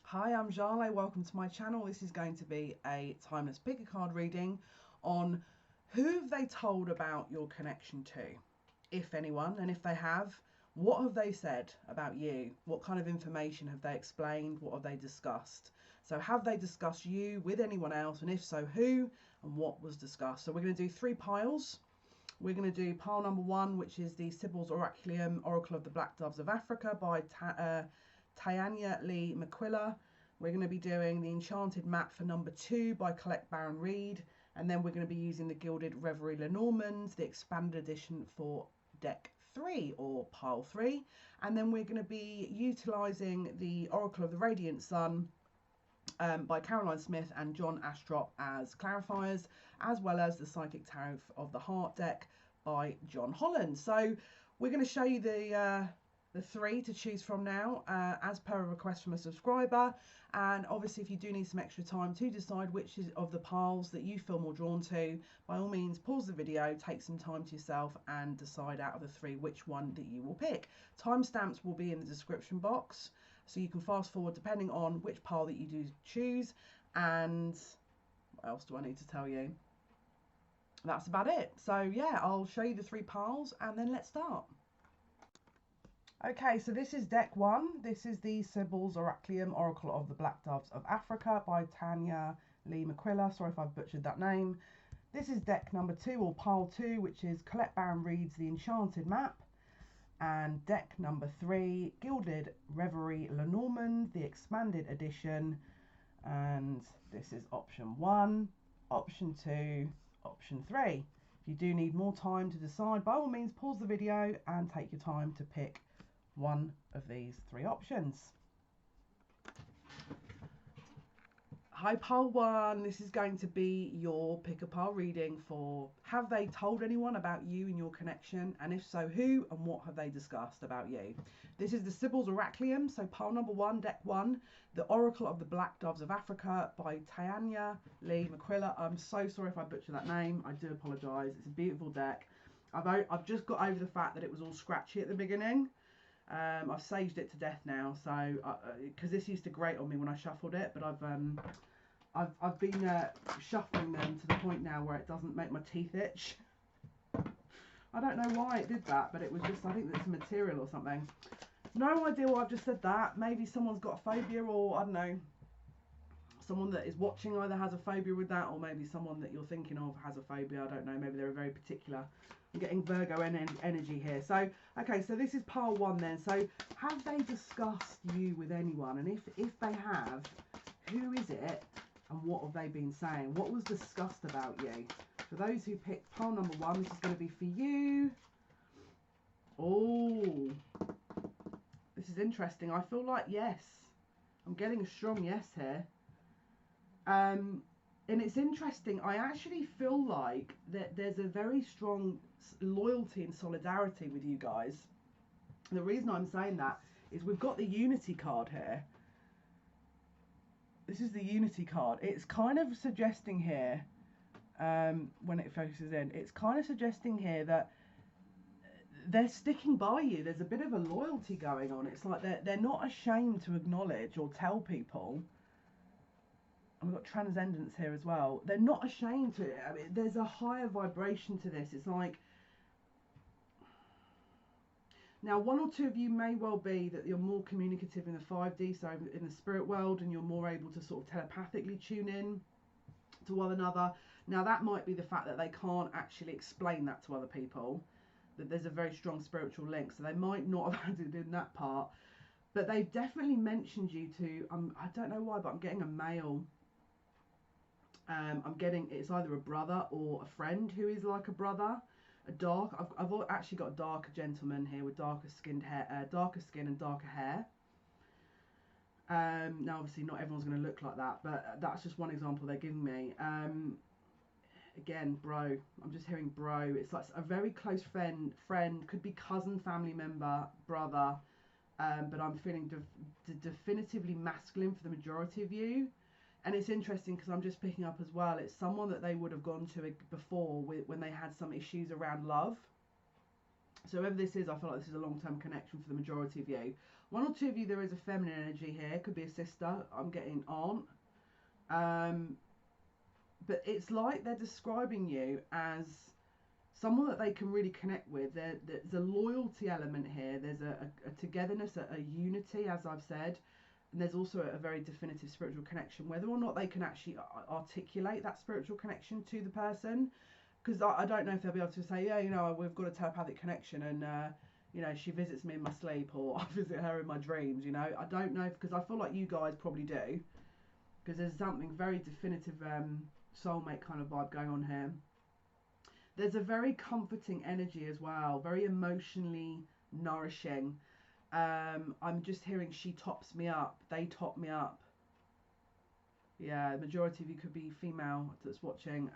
Hi, I'm Jale. Welcome to my channel. This is going to be a timeless pick a card reading on who have they told about your connection to, if anyone, and if they have, what have they said about you? What kind of information have they explained? What have they discussed? So have they discussed you with anyone else, and if so, who and what was discussed? So we're going to do 3 piles. We're going to do pile number 1, which is the Sibyl's Oraculeum, Oracle of the Black Doves of Africa by Tanya Lee McQuilla. We're going to be doing the Enchanted Map for number 2 by Colette Baron Reid, and then we're going to be using the Gilded Reverie Lenormand, the expanded edition for deck 3 or pile 3, and then we're going to be utilising the Oracle of the Radiant Sun by Caroline Smith and John Astrop as clarifiers, as well as the Psychic Tarot of the Heart deck by John Holland. So we're going to show you the 3 to choose from now, as per a request from a subscriber. And obviously, if you do need some extra time to decide which of the piles that you feel more drawn to, by all means pause the video, take some time to yourself and decide out of the 3 which one that you will pick. Timestamps will be in the description box, so you can fast forward depending on which pile that you do choose. And what else do I need to tell you? That's about it. So yeah, I'll show you the 3 piles and then let's start. Okay, so this is deck 1. This is the Sibyl's Oraculeum, Oracle of the Black Doves of Africa by Tanya Lee McQuilla. Sorry if I've butchered that name. This is deck number 2, or pile 2, which is Colette Baron Reid's The Enchanted Map. And deck number 3, Gilded Reverie Lenormand, the expanded edition. And this is option 1, option 2, option 3. If you do need more time to decide, by all means pause the video and take your time to pick one of these 3 options. Hi pile 1, this is going to be your pick a pile reading for have they told anyone about you and your connection, and if so, who and what have they discussed about you. This is the Sibyl's Oraculeum, so pile number 1, deck 1, the Oracle of the Black Doves of Africa by Tanya Lee McQuilla. I'm so sorry if I butcher that name, I do apologise. It's a beautiful deck. I've just got over the fact that it was all scratchy at the beginning. I've saged it to death now, so because this used to grate on me when I shuffled it, but I've been shuffling them to the point now where it doesn't make my teeth itch. I don't know why it did that, but it was just, I think there's material or something. No idea why I've just said that. Maybe someone's got a phobia, or I don't know, someone that is watching either has a phobia with that, or maybe someone that you're thinking of has a phobia. I don't know, maybe they're very particular. I'm getting Virgo energy here. So okay, so this is pile 1 then. So have they discussed you with anyone, and if they have, who is it and what have they been saying? What was discussed about you? For those who picked pile number 1, this is going to be for you. Oh, this is interesting. I feel like yes, I'm getting a strong yes here. And it's interesting, I actually feel like that there's a very strong loyalty and solidarity with you guys. And the reason I'm saying that is we've got the Unity card here. This is the Unity card. It's kind of suggesting here, when it focuses in, it's kind of suggesting here that they're sticking by you. There's a bit of a loyalty going on. It's like they're not ashamed to acknowledge or tell people. And we've got transcendence here as well. They're not ashamed to. I mean, there's a higher vibration to this. It's like, now 1 or 2 of you may well be that you're more communicative in the 5D, so in the spirit world, and you're more able to sort of telepathically tune in to one another. Now that might be the fact that they can't actually explain that to other people, that there's a very strong spiritual link, so they might not have added in that part, but they've definitely mentioned you to, I don't know why, but I'm getting a male. I'm getting, it's either a brother or a friend who is like a brother, a dark. I've actually got a darker gentleman here with darker skinned hair, darker skin and darker hair. Now obviously not everyone's going to look like that, but that's just one example they're giving me. Again, bro. I'm just hearing bro. It's like a very close friend, could be cousin, family member, brother. But I'm feeling definitively masculine for the majority of you. And it's interesting because I'm just picking up as well, it's someone that they would have gone to before when they had some issues around love. So whoever this is, I feel like this is a long-term connection for the majority of you. One or two of you, there is a feminine energy here. Could be a sister. I'm getting aunt. But it's like they're describing you as someone that they can really connect with. There's a loyalty element here. There's a togetherness, a unity, as I've said. And there's also a very definitive spiritual connection. Whether or not they can actually articulate that spiritual connection to the person, because I don't know if they'll be able to say, yeah, you know, we've got a telepathic connection, and you know, she visits me in my sleep, or I visit her in my dreams. You know, I don't know, because I feel like you guys probably do, because there's something very definitive, soulmate kind of vibe going on here. There's a very comforting energy as well, very emotionally nourishing. I'm just hearing she tops me up, they top me up. Yeah, the majority of you could be female that's watching.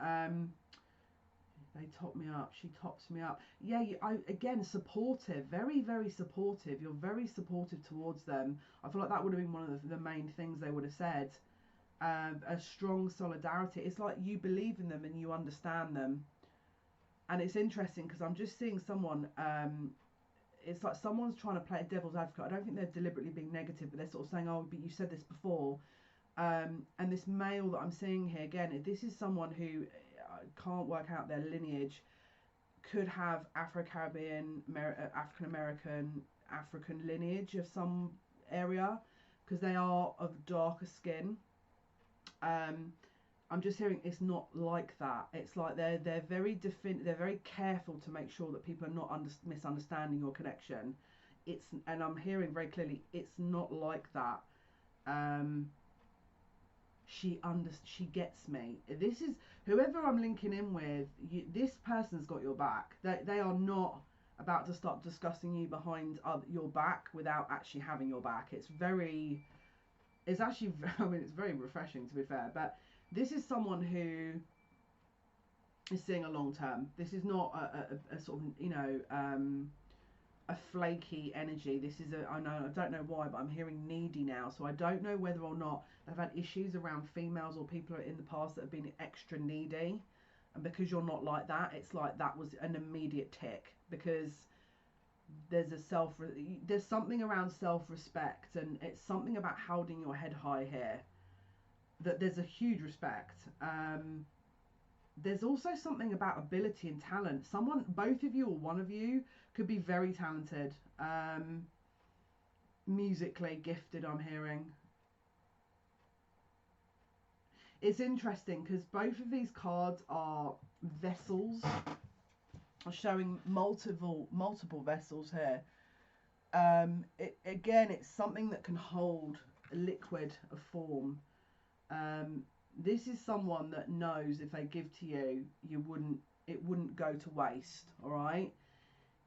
They top me up, she tops me up. Yeah, again, supportive, very, very supportive. You're very supportive towards them. I feel like that would have been one of the main things they would have said. A strong solidarity. It's like you believe in them and you understand them. And it's interesting because I'm just seeing someone, it's like someone's trying to play a devil's advocate. I don't think they're deliberately being negative, but they're sort of saying, oh, but you said this before. And this male that I'm seeing here, again, this is someone who can't work out their lineage, could have Afro-Caribbean, African-American, African lineage of some area, because they are of darker skin. I'm just hearing it's not like that. It's like they're very they're very careful to make sure that people are not misunderstanding your connection. And I'm hearing very clearly it's not like that. She gets me. This is whoever I'm linking in with. This person's got your back. They are not about to start discussing you behind your back without actually having your back. It's actually, I mean, it's very refreshing, to be fair, but this is someone who is seeing a long term. This is not a sort of, you know, a flaky energy. This is I don't know why, but I'm hearing needy now. So I don't know whether or not they've had issues around females or people in the past that have been extra needy. And because you're not like that, it's like that was an immediate tick, because there's something around self-respect, and it's something about holding your head high here, that there's a huge respect. There's also something about ability and talent. Both of you or one of you could be very talented, musically gifted, I'm hearing. It's interesting because both of these cards are vessels. I'm showing multiple vessels here. Again, it's something that can hold a liquid, a form. This is someone that knows if they give to you, it wouldn't go to waste. All right.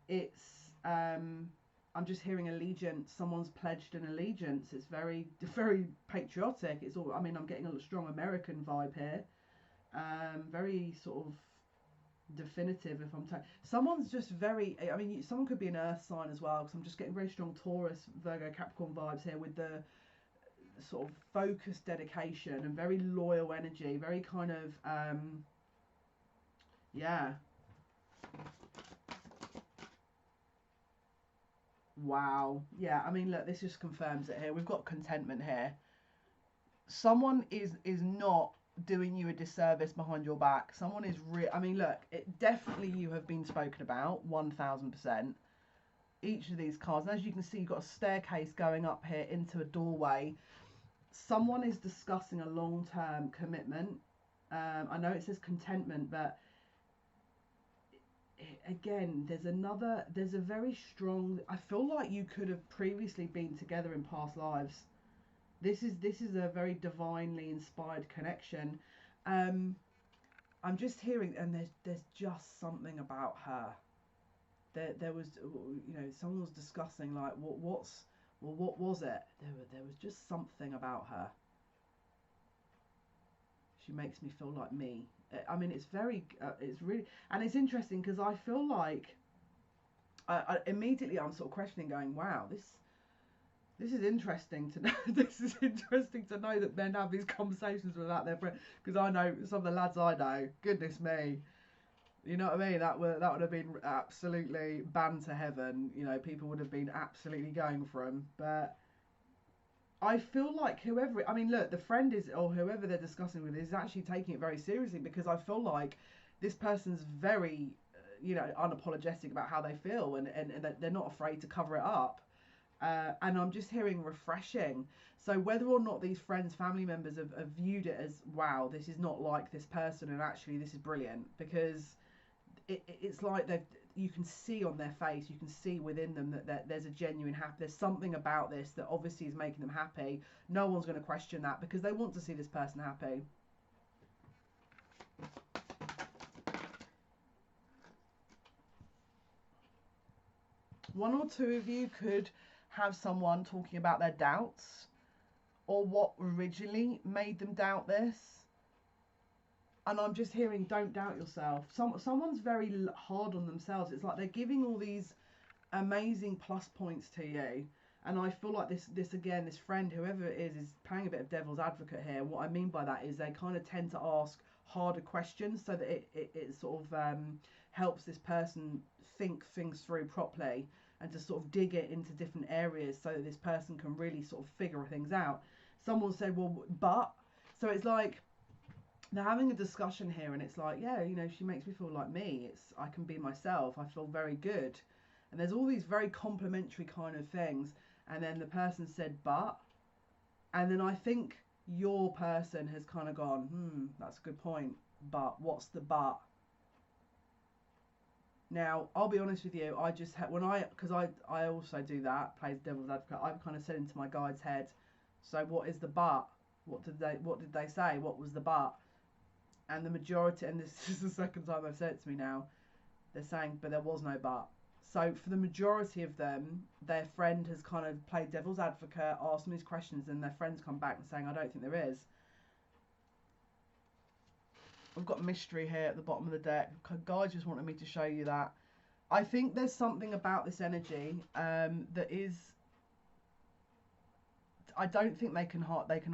It's I'm just hearing allegiance. Someone's pledged an allegiance. It's very, very patriotic. It's all. I mean, I'm getting a strong American vibe here. Very sort of definitive. If I'm someone's just very. I mean, someone could be an Earth sign as well, because I'm just getting very strong Taurus, Virgo, Capricorn vibes here with the sort of focused dedication and very loyal energy. Very kind of yeah. Wow. Yeah, I mean, look, this just confirms it here. We've got contentment here. Someone is not doing you a disservice behind your back. Someone is I mean, look, definitely you have been spoken about 1000%. Each of these cards, and as you can see, you've got a staircase going up here into a doorway. Someone is discussing a long-term commitment. I know it says contentment, but again, there's a very strong, I feel like you could have previously been together in past lives. This is a very divinely inspired connection. I'm just hearing, and there's just something about her. There was, you know, someone was discussing like what was it? There was just something about her. She makes me feel like me. I mean, it's very, it's really, and it's interesting because I feel like, I immediately I'm sort of questioning, going, wow, this is interesting to know. This is interesting to know that men have these conversations without their friends, because I know some of the lads I know, goodness me, You know what I mean? That would have been absolutely banned to heaven. You know, people would have been absolutely going for him. But I feel like whoever, I mean, look, the friend is, or whoever they're discussing with is actually taking it very seriously, because I feel like this person's very, you know, unapologetic about how they feel, and that they're not afraid to cover it up. And I'm just hearing refreshing. So whether or not these friends, family members have viewed it as, wow, this is not like this person, and actually this is brilliant, because it's like you can see on their face, you can see within them that there's a genuine happy. There's something about this that obviously is making them happy. No one's going to question that, because they want to see this person happy. One or two of you could have someone talking about their doubts, or what originally made them doubt this. And I'm just hearing, don't doubt yourself. Someone's very hard on themselves. It's like they're giving all these amazing plus points to you. And I feel like this again, this friend, whoever it is playing a bit of devil's advocate here. What I mean by that is they kind of tend to ask harder questions, so that it sort of helps this person think things through properly, and to sort of dig it into different areas, so that this person can really sort of figure things out. Someone said, well, but, so it's like, they're having a discussion here, and it's like, yeah, you know, she makes me feel like me. I can be myself. I feel very good. And there's all these very complimentary kind of things. And then the person said, but. And then I think your person has kind of gone, that's a good point. But what's the but? Now, I'll be honest with you. I just had, because I also do that, plays devil's advocate. I've kind of said into my guide's head, so what is the but? What did they say? What was the but? And the majority, and this is the second time they've said it to me now, they're saying, but there was no but. So for the majority of them, their friend has kind of played devil's advocate, asked them these questions, and their friends come back and saying, I don't think there is. I've got mystery here at the bottom of the deck. Guys just wanted me to show you that. I think there's something about this energy that is, I don't think they can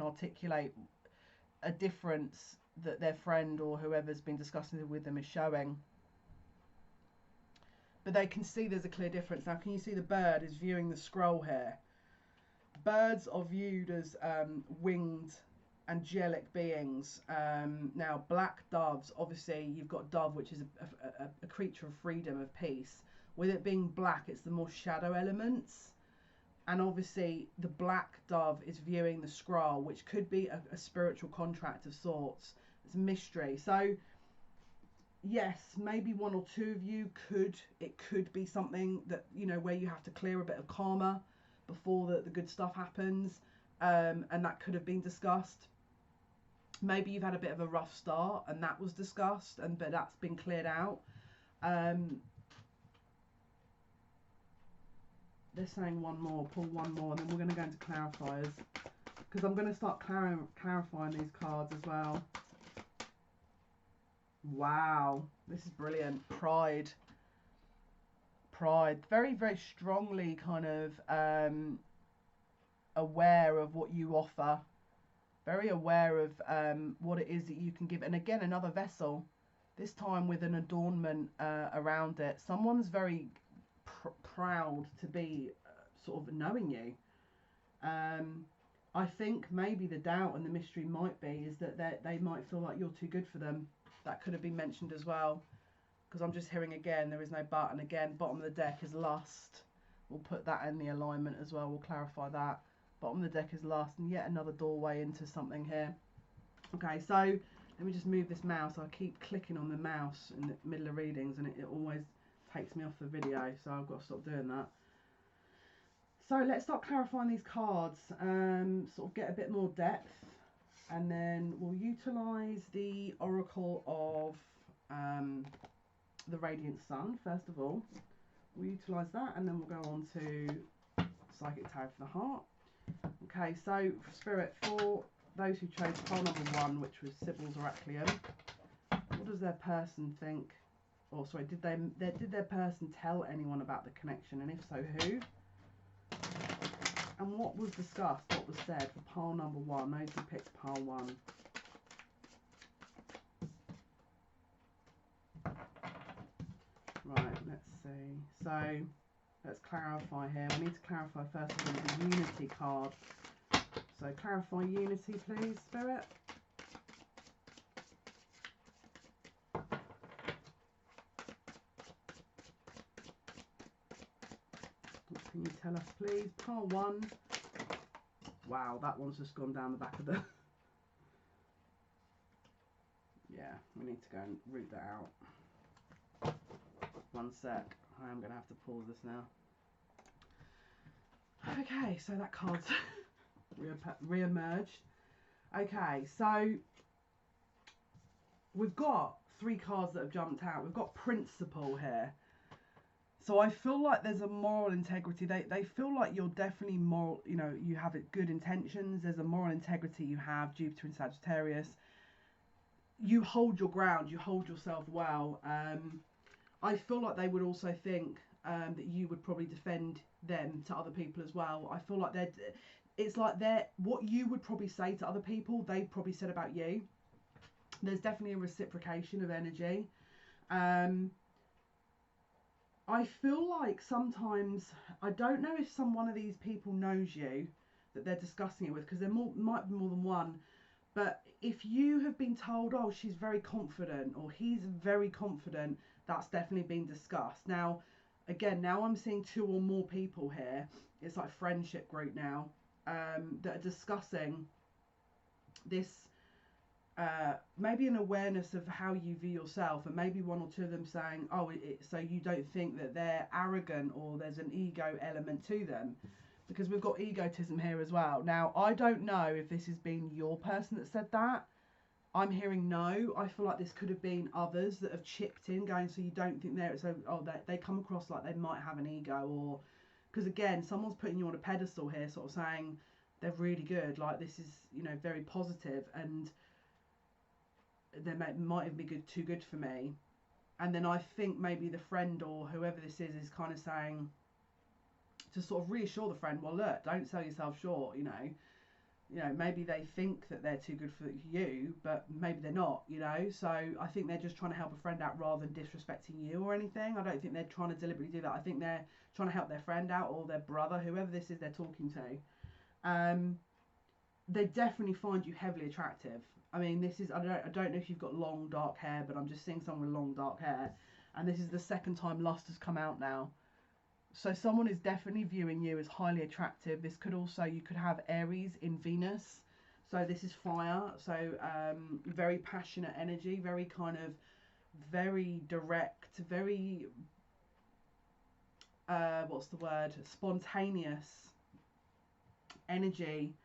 articulate a difference that their friend or whoever's been discussing it with them is showing. But they can see there's a clear difference. Now, can you see the bird is viewing the scroll here? Birds are viewed as winged angelic beings. Now, black doves, obviously you've got dove, which is a creature of freedom, of peace. With it being black, it's the more shadow elements. And obviously the black dove is viewing the scroll, which could be a spiritual contract of sorts. It's a mystery. So yes, maybe one or two of you it could be something that, you know, where you have to clear a bit of karma before the good stuff happens. And that could have been discussed. Maybe you've had a bit of a rough start and that was discussed, but that's been cleared out. They're saying one more, pull one more, and then we're going to go into clarifiers, because I'm going to start clarifying these cards as well. Wow, this is brilliant. Pride. Very, very strongly kind of aware of what you offer. Very aware of what it is that you can give. And again, another vessel, this time with an adornment around it. Someone's very proud to be sort of knowing you. I think maybe the doubt and the mystery might be is that they might feel like you're too good for them. That could have been mentioned as well, because I'm just hearing again there is no but, and again bottom of the deck is lust. We'll put that in the alignment as well. We'll clarify that. Bottom of the deck is lust, and yet another doorway into something here. Okay, so let me just move this mouse. I keep clicking on the mouse in the middle of readings, and it always takes me off the video, so I've got to stop doing that. So let's start clarifying these cards, sort of get a bit more depth, and then we'll utilise the Oracle of the Radiant Sun first of all. We'll utilise that, and then we'll go on to Psychic Tarot for the Heart. Okay, so for Spirit, for those who chose pile number 1, which was Sybil's Oraculeum, what does their person think? Or sorry, did their person tell anyone about the connection, and if so, who? And what was discussed, what was said for pile number 1, those who picked pile 1? see. So let's clarify here. We need to clarify first of all the unity card. So clarify unity, please, Spirit. What can you tell us, please? Pile 1. Wow, that one's just gone down the back of the... Yeah, we need to go and root that out. One sec. I am going to have to pause this now. Okay, so that card's re-emerged. Okay, so we've got 3 cards that have jumped out. We've got principle here. So I feel like there's a moral integrity. They feel like you're definitely moral, you know, you have good intentions. There's a moral integrity you have, Jupiter in Sagittarius. You hold your ground, you hold yourself well. I feel like they would also think that you would probably defend them to other people as well. I feel like it's like what you would probably say to other people, they probably said about you. There's definitely a reciprocation of energy. I feel like sometimes, I don't know if one of these people knows you that they're discussing it with, because there might be more than one. But if you have been told, oh, she's very confident, or he's very confident, that's definitely been discussed. Now, again, now I'm seeing 2 or more people here. It's like a friendship group now, that are discussing this, maybe an awareness of how you view yourself, and maybe 1 or 2 of them saying, oh, so you don't think that they're arrogant or there's an ego element to them. Because we've got egotism here as well. Now, I don't know if this has been your person that said that. I'm hearing no. I feel like this could have been others that have chipped in, going, so you don't think they're... So, oh, they come across like they might have an ego, or... Because, again, someone's putting you on a pedestal here, sort of saying they're really good. Like, this is, you know, very positive, and they might even be too good for me. And then I think maybe the friend or whoever this is kind of saying... to sort of reassure the friend, well, look, don't sell yourself short, you know, maybe they think that they're too good for you, but maybe they're not, you know. So I think they're just trying to help a friend out rather than disrespecting you or anything. I don't think they're trying to deliberately do that. I think they're trying to help their friend out, or their brother, whoever this is they're talking to. They definitely find you heavily attractive. I mean, this is, I don't know if you've got long dark hair, but I'm just seeing someone with long dark hair, and this is the 2nd time lust has come out now. So someone is definitely viewing you as highly attractive. This could also, you could have Aries in Venus. So this is fire. So very passionate energy, very kind of, very direct, very, what's the word? Spontaneous energy.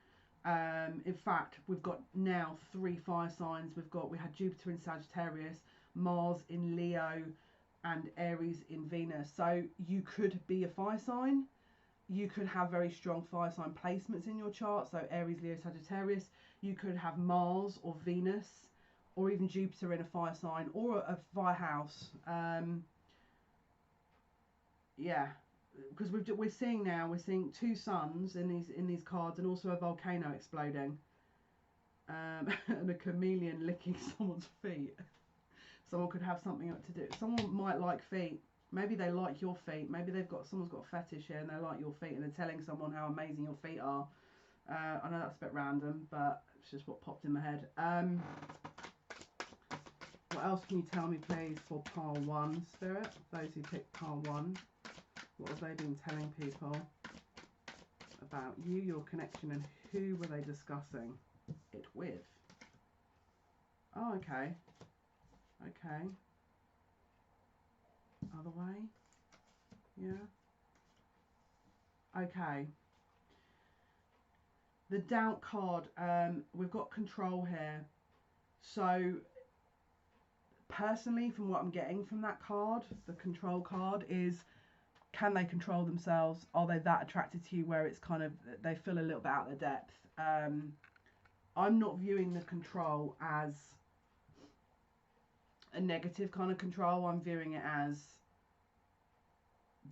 In fact, we've got now 3 fire signs. We had Jupiter in Sagittarius, Mars in Leo, and Aries in Venus. So you could be a fire sign. You could have very strong fire sign placements in your chart. So Aries, Leo, Sagittarius. You could have Mars or Venus, or even Jupiter in a fire sign, or a fire house. Yeah, because we're seeing 2 suns in these cards, and also a volcano exploding, and a chameleon licking someone's feet. Someone could have something to do. Someone might like feet. Maybe they like your feet. Maybe someone's got a fetish here and they like your feet, and they're telling someone how amazing your feet are. I know that's a bit random, but it's just what popped in my head. What else can you tell me, please, for pile 1, Spirit? Those who picked pile 1. What have they been telling people about you, your connection, and who were they discussing it with? Oh, okay. Okay. Other way. Yeah. Okay. The doubt card. We've got control here. So, personally, from what I'm getting from that card, the control card is, can they control themselves? Are they that attracted to you where it's kind of, they feel a little bit out of their depth? I'm not viewing the control as a negative kind of control. I'm viewing it as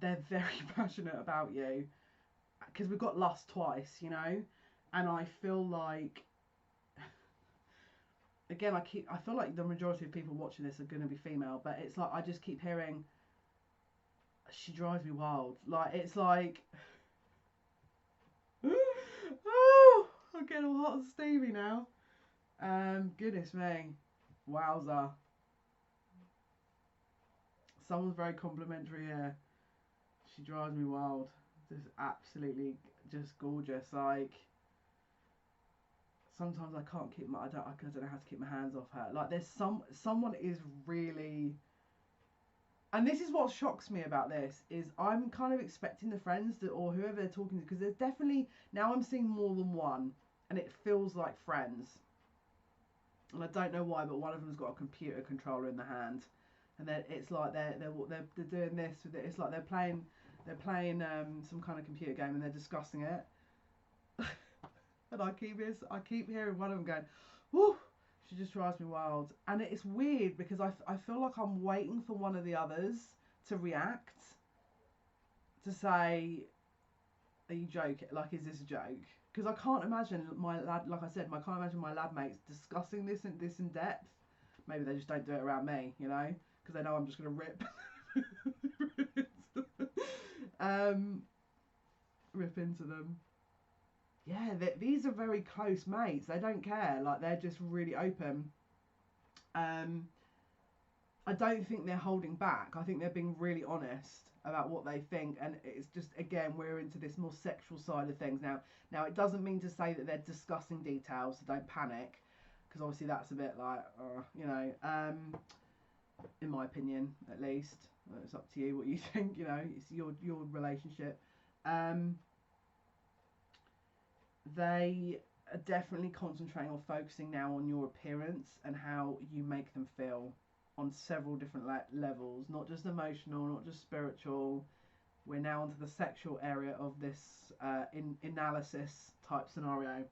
they're very passionate about you, because we've got lust twice, you know, and I feel like, again, I feel like the majority of people watching this are going to be female, but it's like I just keep hearing she drives me wild. Like, it's like, oh, I'm getting all hot and steamy now. Goodness me, wowza. Someone's very complimentary here. She drives me wild. Just absolutely, just gorgeous. Like, sometimes I can't keep my, I don't know how to keep my hands off her. Like, there's someone is really, and this is what shocks me about this, is I'm kind of expecting the friends to, or whoever they're talking to, because there's definitely, now I'm seeing more than one, and it feels like friends. And I don't know why, but one of them's got a computer controller in the hand, and it's like they're doing this with it. It's like they're playing some kind of computer game, and they're discussing it. And I keep hearing one of them going, "Whoo!" She just drives me wild, and it's weird because I feel like I'm waiting for one of the others to react, to say, "Are you joking? Like, is this a joke?" Because I can't imagine my lad, like I said, I can't imagine my lab mates discussing this in depth. Maybe they just don't do it around me, you know, because they know I'm just gonna rip, rip into them. Yeah, these are very close mates. They don't care. Like, they're just really open. I don't think they're holding back. I think they're being really honest about what they think, and it's just, again, we're into this more sexual side of things now. Now, it doesn't mean to say that they're discussing details, so don't panic, because obviously that's a bit like, you know, in my opinion, at least. It's up to you what you think, you know, it's your relationship. They are definitely concentrating on focusing now on your appearance and how you make them feel on several different levels, not just emotional, not just spiritual. We're now onto the sexual area of this analysis type scenario.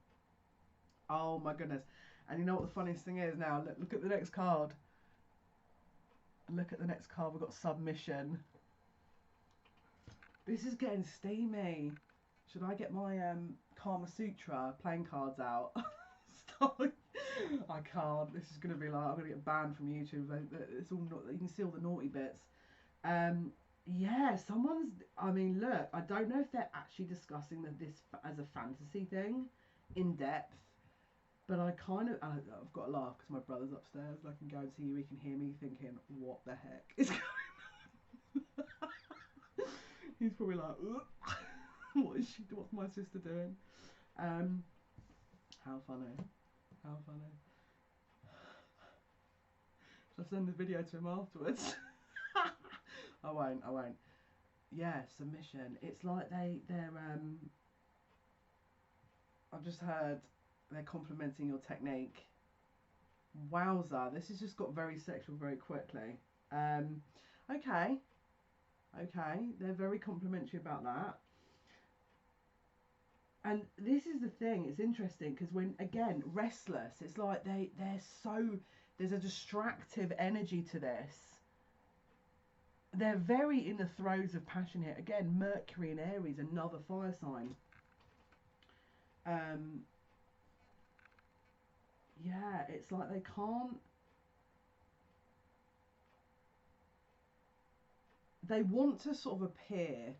Oh my goodness. And you know what the funniest thing is now? Look at the next card. Look at the next card. We've got submission. This is getting steamy. Should I get my Kama Sutra playing cards out? I can't. This is going to be like, I'm going to get banned from YouTube. It's all not, you can see all the naughty bits. Yeah, I mean, look, I don't know if they're actually discussing this as a fantasy thing in depth, but I've got to laugh because my brother's upstairs. I can guarantee you he can hear me thinking, what the heck is going on? He's probably like, what's my sister doing? How funny. How funny. Should I send the video to him afterwards? I won't. Yeah, submission. It's like they're I've just heard they're complimenting your technique. Wowza, this has just got very sexual very quickly. Okay. They're very complimentary about that. And this is the thing, it's interesting because when, again, restless, it's like there's a distractive energy to this. They're very in the throes of passion here. Again, Mercury in Aries, another fire sign. Yeah, it's like they can't. They want to sort of appear,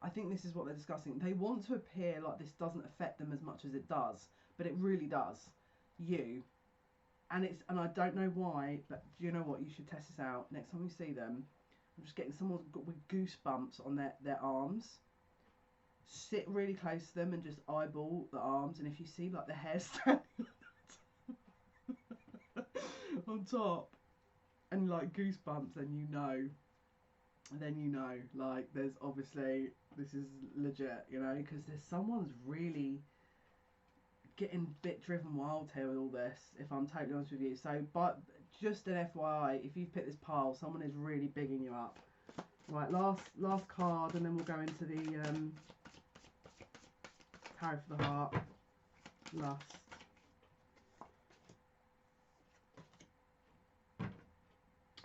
I think this is what they're discussing. They want to appear like this doesn't affect them as much as it does, but it really does. And I don't know why, but do you know what? You should test this out next time you see them. I'm just getting someone with goosebumps on their arms. Sit really close to them and just eyeball the arms, and if you see like the hair standing on top and like goosebumps, then you know, like there's obviously, this is legit, you know, because someone's really getting a bit driven wild here with all this, if I'm totally honest with you. So, but just an FYI, if you've picked this pile, someone is really bigging you up. Right, last card, and then we'll go into the Tarot for the Heart, Lust.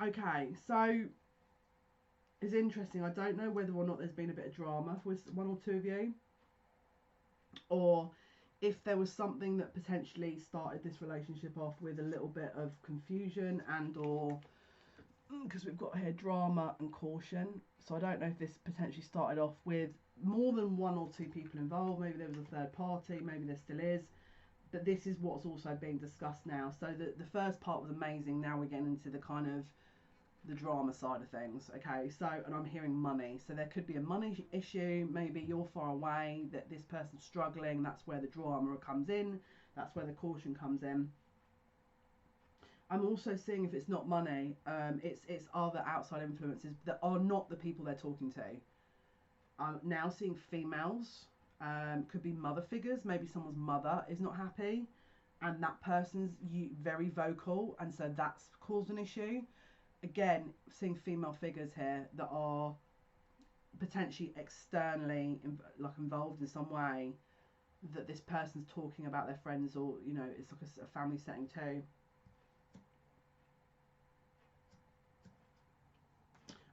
Okay, so it's interesting. I don't know whether or not there's been a bit of drama with one or two of you, or if there was something that potentially started this relationship off with a little bit of confusion and or because we've got here drama and caution. So I don't know if this potentially started off with more than one or two people involved. Maybe there was a third party, maybe there still is. But this is what's also being discussed now. So the first part was amazing. Now we're getting into the kind of the drama side of things. Okay, so, and I'm hearing money. So there could be a money issue. Maybe you're far away, that this person's struggling. That's where the drama comes in. That's where the caution comes in. I'm also seeing, if it's not money, it's other outside influences that are not the people they're talking to. I'm now seeing females. Could be mother figures. Maybe someone's mother is not happy, and that person's very vocal, and so that's caused an issue. Again, seeing female figures here that are potentially externally involved in some way, that this person's talking about their friends, or you know, it's like a family setting too.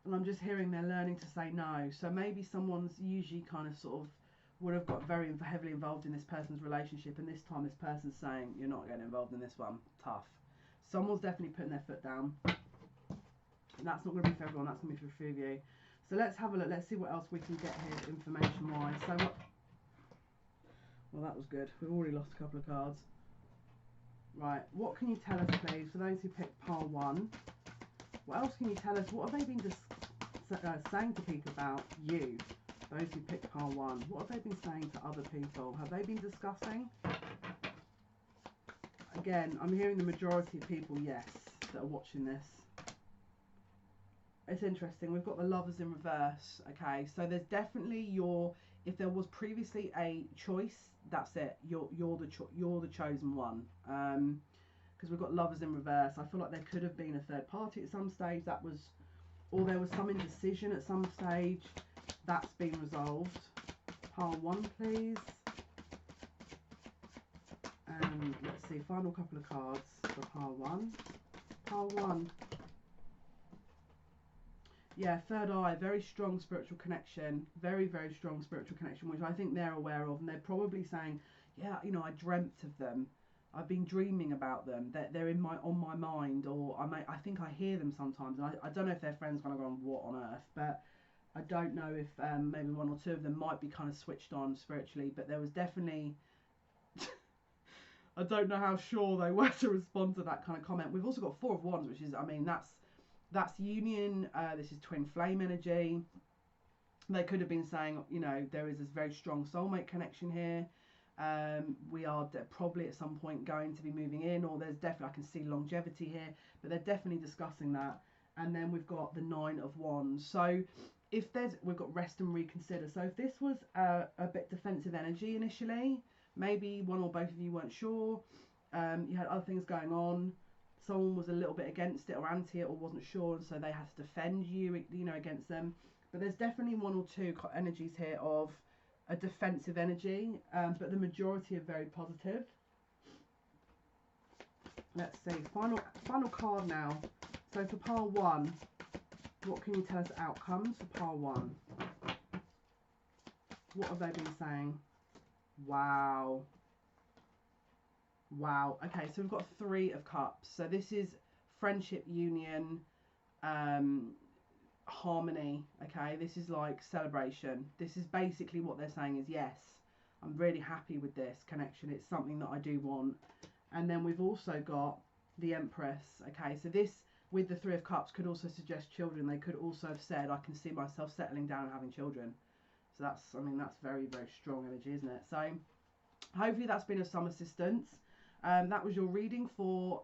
And I'm just hearing they're learning to say no. So maybe someone's usually kind of sort of would have got very heavily involved in this person's relationship, and this time this person's saying, you're not getting involved in this one. Tough. Someone's definitely putting their foot down. And that's not going to be for everyone, that's going to be for a few of you. So let's have a look. Let's see what else we can get here information-wise. So what... Well, that was good. We've already lost a couple of cards. Right. What can you tell us, please, for those who picked pile 1? What else can you tell us? What have they been saying to people about you? Those who picked pile 1. What have they been saying to other people? Have they been discussing? Again, I'm hearing the majority of people, yes, that are watching this. It's interesting. We've got the Lovers in reverse. Okay, so there's definitely if there was previously a choice, that's it. You're the chosen one. Because we've got Lovers in reverse. I feel like there could have been a third party at some stage. Or there was some indecision at some stage. That's been resolved. Pile 1, please. And let's see, final couple of cards for pile 1. Pile 1. Yeah, third eye, very strong spiritual connection. Very, very strong spiritual connection, which I think they're aware of. And they're probably saying, yeah, you know, I dreamt of them. I've been dreaming about them. They're on my mind, or I think I hear them sometimes. And I don't know if their friends kind of going, what on earth? But I don't know if maybe one or two of them might be kind of switched on spiritually. But there was definitely... I don't know how sure they were to respond to that kind of comment. We've also got 4 of Wands, which is, I mean, that's union. This is twin flame energy. They could have been saying, you know, there is this very strong soulmate connection here. We are probably at some point going to be moving in, or there's definitely, I can see longevity here, but they're definitely discussing that. And then we've got the 9 of Wands. So we've got rest and reconsider. So if this was a bit defensive energy initially, maybe one or both of you weren't sure, you had other things going on, someone was a little bit against it or anti it or wasn't sure, and so they had to defend you, you know, against them. But there's definitely 1 or 2 energies here of a defensive energy, but the majority are very positive. Let's see, final card now. So for pile 1, what can you tell us outcomes for pile 1? What have they been saying? Wow. Wow. Okay, so we've got 3 of Cups. So this is friendship, union, harmony. Okay, this is like celebration. This is basically what they're saying is, yes, I'm really happy with this connection. It's something that I do want. And then we've also got the Empress. Okay, so this with the 3 of Cups could also suggest children. They could also have said, I can see myself settling down and having children. So that's, I mean, that's very, very strong energy, isn't it? So hopefully that's been of some assistance. That was your reading for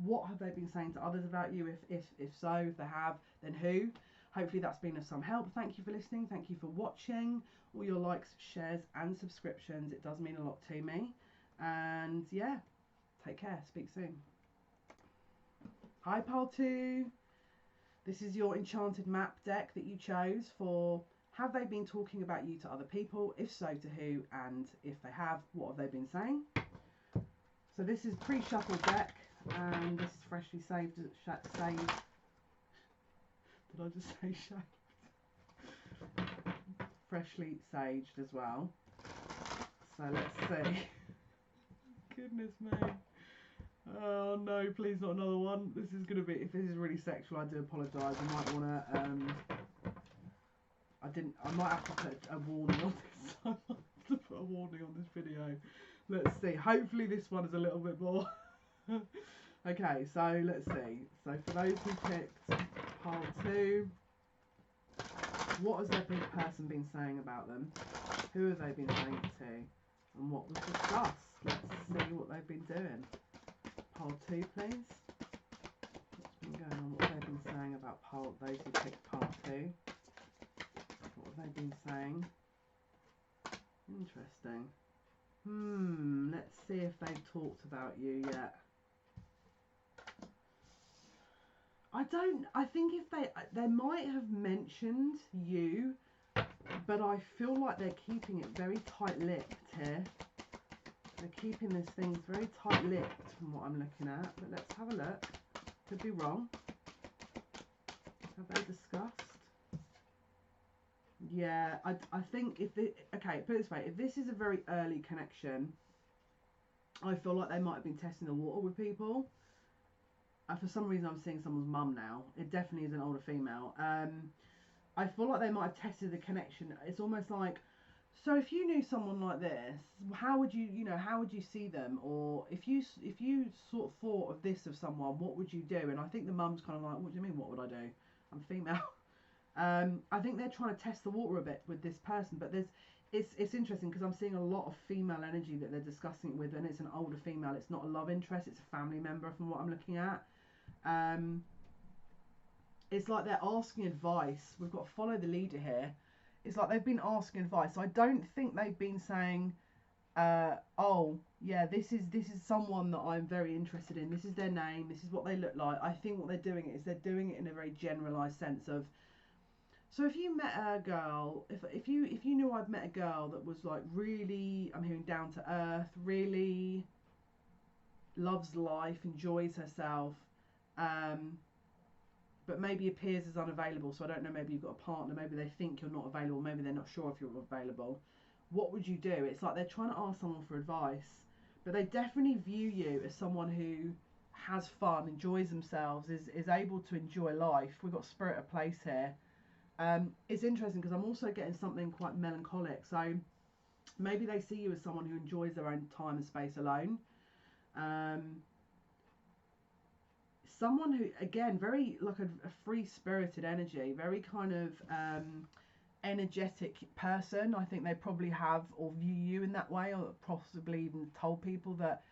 what have they been saying to others about you. If so, if they have, then who. Hopefully that's been of some help. Thank you for listening. Thank you for watching. All your likes, shares and subscriptions. It does mean a lot to me. And yeah, take care. Speak soon. Hi, pile 2. This is your enchanted map deck that you chose for have they been talking about you to other people? If so, to who? And if they have, what have they been saying? So this is pre-shuffled deck, and this is freshly saved. Did I just say shaved? Freshly saged as well. So let's see. Goodness me. Oh no, please not another one. This is gonna be, if this is really sexual, I do apologise. I might wanna I might have to put a warning on this. I might have to put a warning on this video. Let's see. Hopefully this one is a little bit more. Okay, so let's see. So for those who picked pile 2, what has their big person been saying about them? Who have they been saying it to? And what was discussed? Let's see what they've been doing. Pile 2, please. What's been going on? What have they been saying about those who picked pile 2? What have they been saying? Interesting. Let's see if they've talked about you yet. I think if they might have mentioned you, but I feel like they're keeping it very tight-lipped here. They're keeping this thing very tight-lipped from what I'm looking at, but let's have a look. Could be wrong. Have they discussed? Yeah, I think if it, okay, put it this way, if this is a very early connection, I feel like they might have been testing the water with people. For some reason I'm seeing someone's mum now. It definitely is an older female. I feel like they might have tested the connection. It's almost like, so if you knew someone like this, how would you how would you see them? Or if you sort of thought of this of someone, what would you do? And I think the mum's kind of like, what do you mean, what would I do? I'm female. I think they're trying to test the water a bit with this person, but it's interesting because I'm seeing a lot of female energy that they're discussing it with, and it's an older female. It's not a love interest, it's a family member from what I'm looking at. It's like they're asking advice. We've got to follow the leader here. It's like they've been asking advice. I don't think they've been saying, oh yeah, this is someone that I'm very interested in, this is their name, this is what they look like. I think what they're doing is they're doing it in a very generalized sense of, so if you met a girl, if you knew I'd met a girl that was like really, I'm hearing down to earth, really loves life, enjoys herself, but maybe appears as unavailable, so I don't know, maybe you've got a partner, maybe they think you're not available, maybe they're not sure if you're available, what would you do? It's like they're trying to ask someone for advice, but they definitely view you as someone who has fun, enjoys themselves, is able to enjoy life. We've got spirit of place here. It's interesting because I'm also getting something quite melancholic, so maybe they see you as someone who enjoys their own time and space alone. Someone who, again, very like a free-spirited energy, very kind of energetic person. I think they probably have or view you in that way, or possibly even told people that,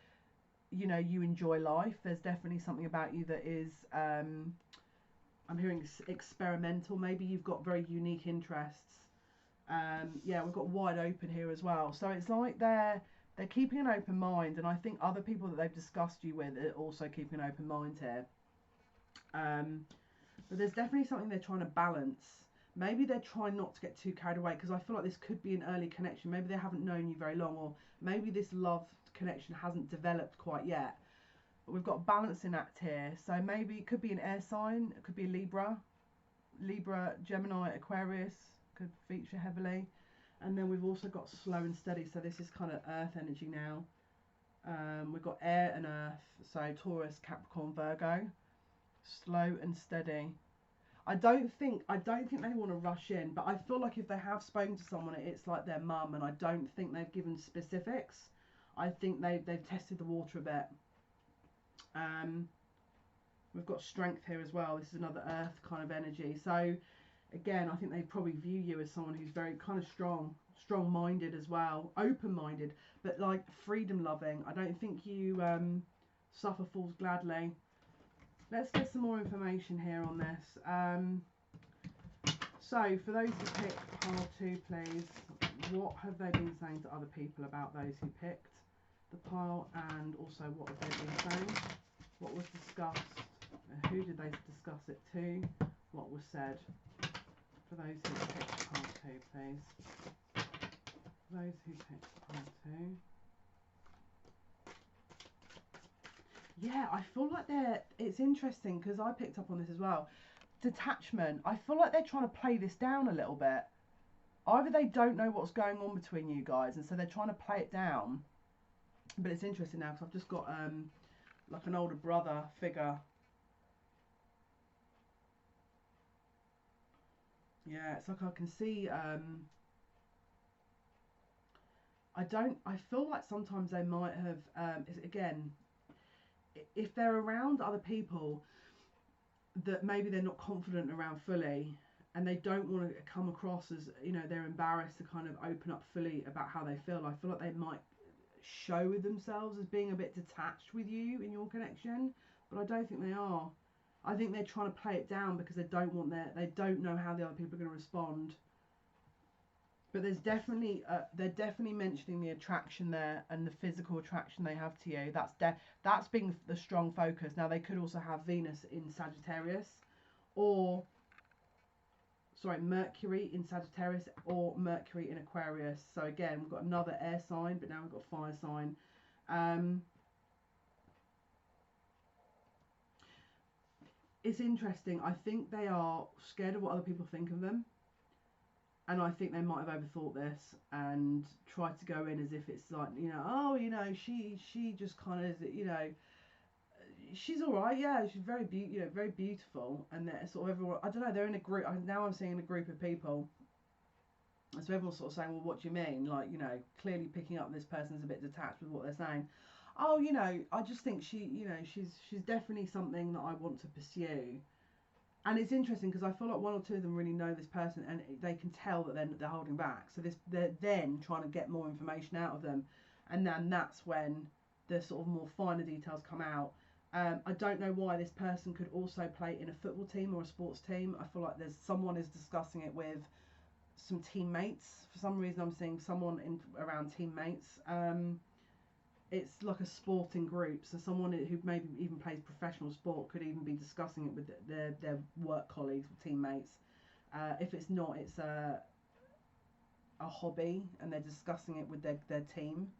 you know, you enjoy life. There's definitely something about you that is, I'm hearing experimental. Maybe you've got very unique interests. Yeah, we've got wide open here as well. So it's like they're keeping an open mind, and I think other people that they've discussed you with are also keeping an open mind here. But there's definitely something they're trying to balance. Maybe they're trying not to get too carried away, because I feel like this could be an early connection. Maybe they haven't known you very long, or maybe this love connection hasn't developed quite yet. But we've got a balancing act here. So maybe it could be an air sign, it could be a Libra, Gemini, Aquarius could feature heavily. And then we've also got slow and steady, so this is kind of earth energy now. We've got air and earth, so Taurus, Capricorn, Virgo. Slow and steady. I don't think they want to rush in, but I feel like if they have spoken to someone, it's like their mum, and I don't think they've given specifics. I think they've tested the water a bit. We've got strength here as well. This is another earth kind of energy. So again, I think they probably view you as someone who's very kind of strong-minded as well, open-minded, but like freedom-loving. I don't think you suffer fools gladly. Let's get some more information here on this. So for those who picked pile 2, please, what have they been saying to other people about those who picked the pile, and also what have they been saying? What was discussed? Who did they discuss it to? What was said? For those who picked pile 2, please. For those who picked pile 2. Yeah, I feel like it's interesting because I picked up on this as well. Detachment. I feel like they're trying to play this down a little bit. Either they don't know what's going on between you guys, and so they're trying to play it down. But it's interesting now because I've just got like an older brother figure. Yeah, it's like I can see, I feel like sometimes they might have, again, if they're around other people that maybe they're not confident around fully, and they don't want to come across as, you know, they're embarrassed to kind of open up fully about how they feel. I feel like they might show with themselves as being a bit detached with you in your connection, but I don't think they are. I think they're trying to play it down because they don't know how the other people are going to respond. But there's definitely they're definitely mentioning the attraction there and the physical attraction they have to you. That's being the strong focus. Now they could also have Venus in Sagittarius, or Mercury in Sagittarius, or Mercury in Aquarius. So again, we've got another air sign, but now we've got fire sign. It's interesting. I think they are scared of what other people think of them. And I think they might have overthought this and tried to go in as if it's like, you know, oh, you know, she just kind of, you know, she's all right, yeah, she's very very beautiful, and they're sort of everyone. I don't know, they're in a group. Now I'm seeing a group of people, and so everyone's sort of saying, well, what do you mean? Like, you know, clearly picking up this person's a bit detached with what they're saying. Oh, you know, I just think she's definitely something that I want to pursue. And it's interesting because I feel like one or two of them really know this person, and they can tell that they're holding back. So they're then trying to get more information out of them, and then that's when the sort of more finer details come out. I don't know why this person could also play in a football team or a sports team. I feel like someone is discussing it with some teammates. For some reason, I'm seeing someone around teammates. It's like a sporting group, so someone who maybe even plays professional sport could even be discussing it with their work colleagues or teammates. If it's not, it's a hobby, and they're discussing it with their team,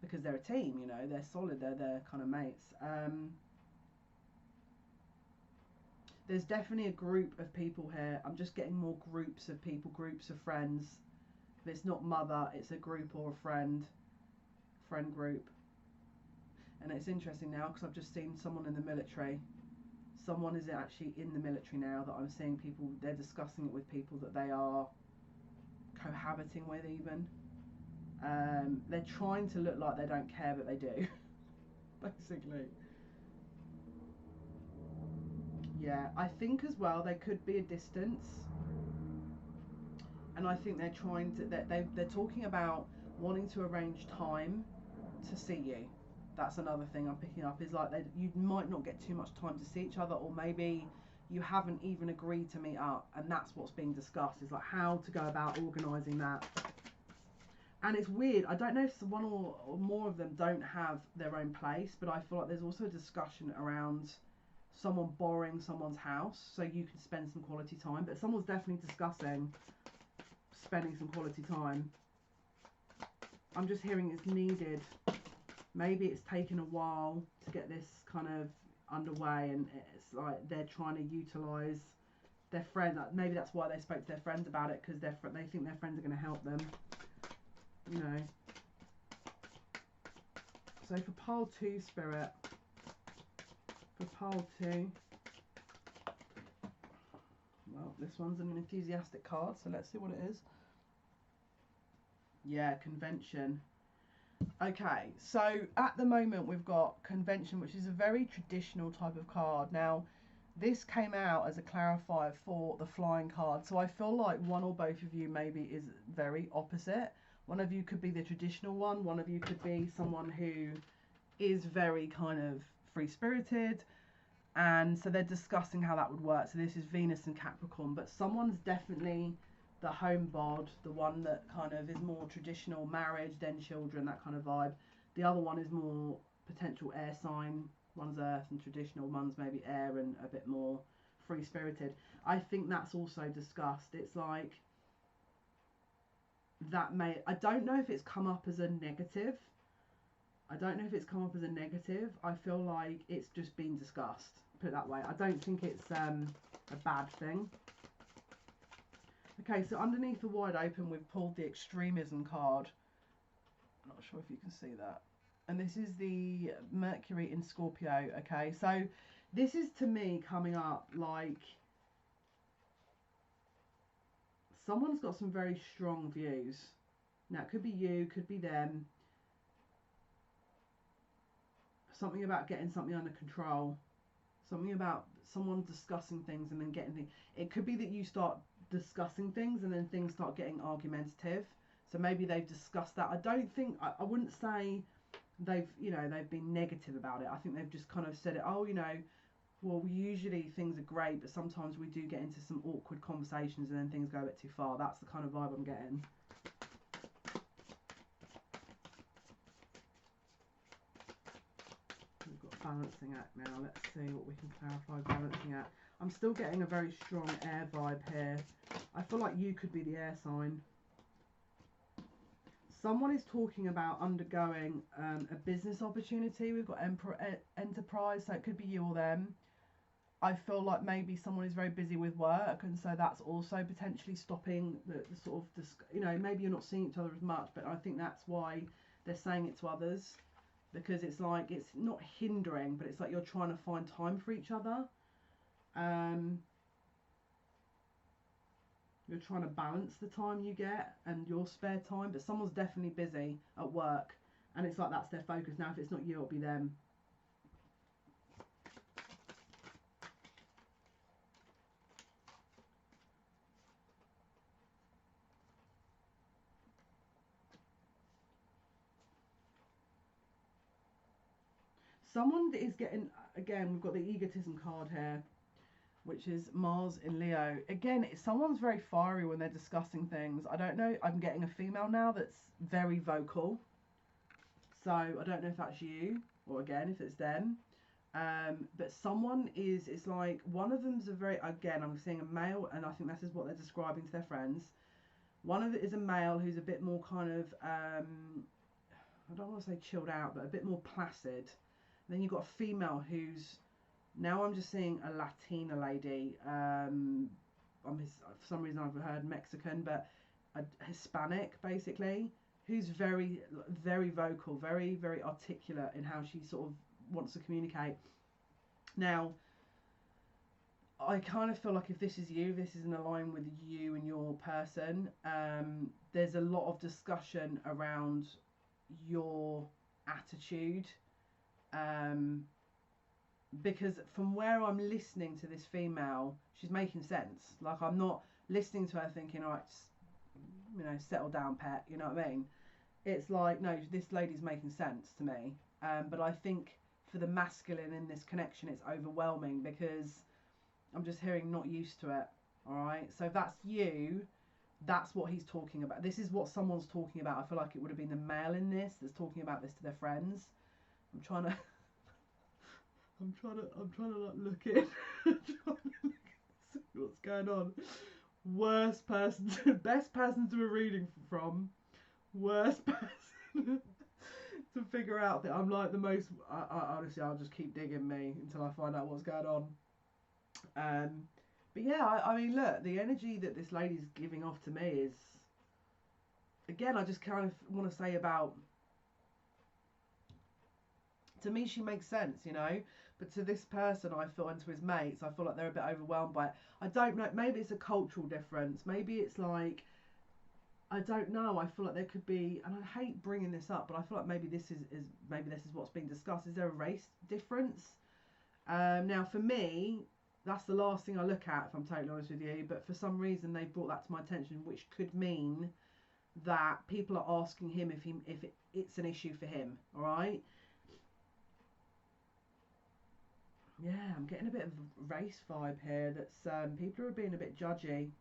because they're a team, you know, they're solid, they're kind of mates. There's definitely a group of people here. I'm just getting more groups of people, groups of friends. If it's not mother, it's a group or a friend group. And it's interesting now because I've just seen someone in the military. Someone is actually in the military now that I'm seeing people, they're discussing it with people that they are cohabiting with even. They're trying to look like they don't care, but they do, basically. Yeah, I think as well there could be a distance. And I think they're trying to, they're talking about wanting to arrange time to see you. That's another thing I'm picking up, is like you might not get too much time to see each other, or maybe you haven't even agreed to meet up, and that's what's being discussed, is like how to go about organising that. And it's weird, I don't know if one or more of them don't have their own place, but I feel like there's also a discussion around someone borrowing someone's house so you can spend some quality time, but someone's definitely discussing spending some quality time. I'm just hearing it's needed. Maybe it's taken a while to get this kind of underway, and it's like they're trying to utilise their friend. Maybe that's why they spoke to their friends about it, because they think their friends are going to help them, you know. So for pile 2, Spirit, for pile 2, well, this one's an enthusiastic card, so let's see what it is. Yeah, convention. Okay, so at the moment we've got convention, which is a very traditional type of card. Now, this came out as a clarifier for the flying card, so I feel like one or both of you maybe is very opposite. One of you could be the traditional one of you could be someone who is very kind of free-spirited, and so they're discussing how that would work. So this is Venus and Capricorn, but someone's definitely the home bod, the one that kind of is more traditional, marriage, then children, that kind of vibe. The other one is more potential air sign. One's earth and traditional, one's maybe air and a bit more free-spirited. I think that's also discussed. It's like that I don't know if it's come up as a negative. I feel like it's just been discussed, put it that way. I don't think it's a bad thing. Okay, so underneath the wide open, we've pulled the extremism card. I'm not sure if you can see that. And this is the Mercury in Scorpio, okay? So this is, to me, coming up like someone's got some very strong views. Now, it could be you, could be them. Something about getting something under control. Something about someone discussing things and then getting things. It could be that you start discussing things and then things start getting argumentative. So maybe they've discussed that. I don't think, I wouldn't say they've been negative about it. I think they've just kind of said it, oh, well, usually things are great, but sometimes we do get into some awkward conversations and then things go a bit too far. That's the kind of vibe I'm getting. We've got balancing act now. Let's see what we can clarify balancing act. I'm still getting a very strong air vibe here. I feel like you could be the air sign. Someone is talking about undergoing a business opportunity. We've got enterprise, so it could be you or them. I feel like maybe someone is very busy with work, and so that's also potentially stopping the sort of, maybe you're not seeing each other as much, but I think that's why they're saying it to others, because it's like, it's not hindering, but it's like you're trying to find time for each other. You're trying to balance the time you get and your spare time, but someone's definitely busy at work, and it's like that's their focus. Now, if it's not you, it'll be them. Someone is getting, again, we've got the egotism card here, which is Mars in Leo. Again, someone's very fiery when they're discussing things. I don't know, I'm getting a female now that's very vocal. So I don't know if that's you, or again, if it's them. But someone is, it's like, one of them's a very, again, I'm seeing a male, and I think this is what they're describing to their friends. One of it is a male who's a bit more kind of, I don't want to say chilled out, but a bit more placid. And then you've got a female who's, now I'm just seeing a Latina lady. For some reason I've heard Mexican, but a Hispanic basically, who's very, very vocal, very, very articulate in how she sort of wants to communicate. Now, I kind of feel like if this is you, this is in line with you and your person. There's a lot of discussion around your attitude. Because from where I'm listening to this female, she's making sense. Like, I'm not listening to her thinking, all right, settle down, pet, you know what I mean? It's like, no, this lady's making sense to me. But I think for the masculine in this connection, it's overwhelming because I'm just hearing not used to it, all right? So if that's you, that's what he's talking about. This is what someone's talking about. I feel like it would have been the male in this that's talking about this to their friends. I'm trying to like look in. I'm trying to look see what's going on. Worst person best person to be reading from. Worst person to figure out that I'm like the most. I honestly, I'll just keep digging me until I find out what's going on. But yeah, I mean, look, the energy that this lady's giving off to me is, again, I just kind of want to say about, to me, she makes sense, but to this person, I feel, and to his mates, I feel like they're a bit overwhelmed by it. I don't know, maybe it's a cultural difference, maybe it's like, I don't know, I feel like there could be, and I hate bringing this up, but I feel like maybe this is what's being discussed. Is there a race difference? Now, for me, that's the last thing I look at, if I'm totally honest with you, but for some reason they brought that to my attention, which could mean that people are asking him if it's an issue for him, all right? Yeah, I'm getting a bit of a race vibe here. That's people are being a bit judgy.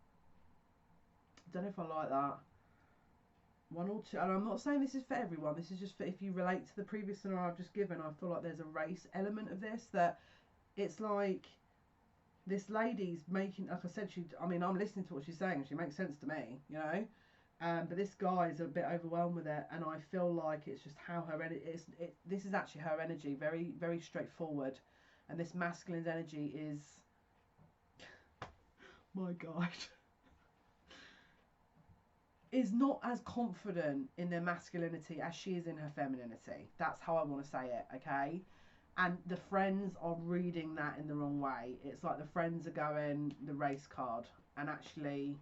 Don't know if I like that. One or two, and I'm not saying this is for everyone. This is just for if you relate to the previous scenario I've just given. I feel like there's a race element of this, that it's like this lady's making, like I said, I'm listening to what she's saying. She makes sense to me, but this guy's a bit overwhelmed with it, and I feel like it's just how her energy is. This is actually her energy, very, very straightforward. And this masculine's energy is, my God. is not as confident in their masculinity as she is in her femininity. That's how I want to say it, okay? And the friends are reading that in the wrong way. It's like the friends are going the race card, and actually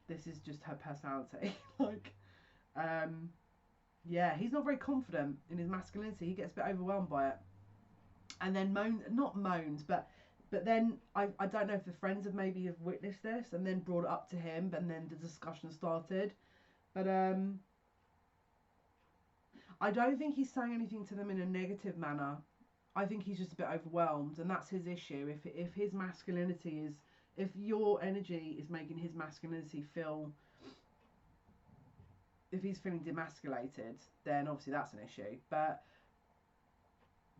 this is just her personality. Like, yeah, he's not very confident in his masculinity. He gets a bit overwhelmed by it, and then not moans, but then I don't know if the friends have maybe have witnessed this and then brought it up to him, and then the discussion started. But I don't think he's saying anything to them in a negative manner. I think he's just a bit overwhelmed, and that's his issue. If his masculinity is, if your energy is making his masculinity feel, if he's feeling demasculated, then obviously that's an issue. But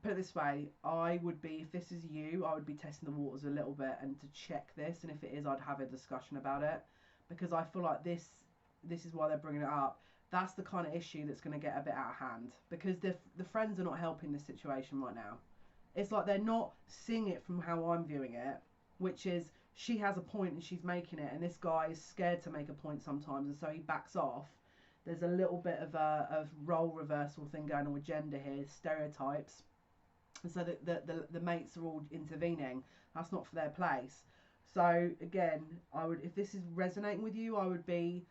put it this way, I would be, if this is you, I would be testing the waters a little bit and to check this, and if it is, I'd have a discussion about it, because I feel like this is why they're bringing it up. That's the kind of issue that's going to get a bit out of hand, because the friends are not helping this situation right now. It's like they're not seeing it from how I'm viewing it, which is she has a point and she's making it, and this guy is scared to make a point sometimes, and so he backs off. There's a little bit of a role reversal thing going on with gender here, stereotypes, and so the mates are all intervening. That's not for their place. So again, I would, if this is resonating with you, I would be,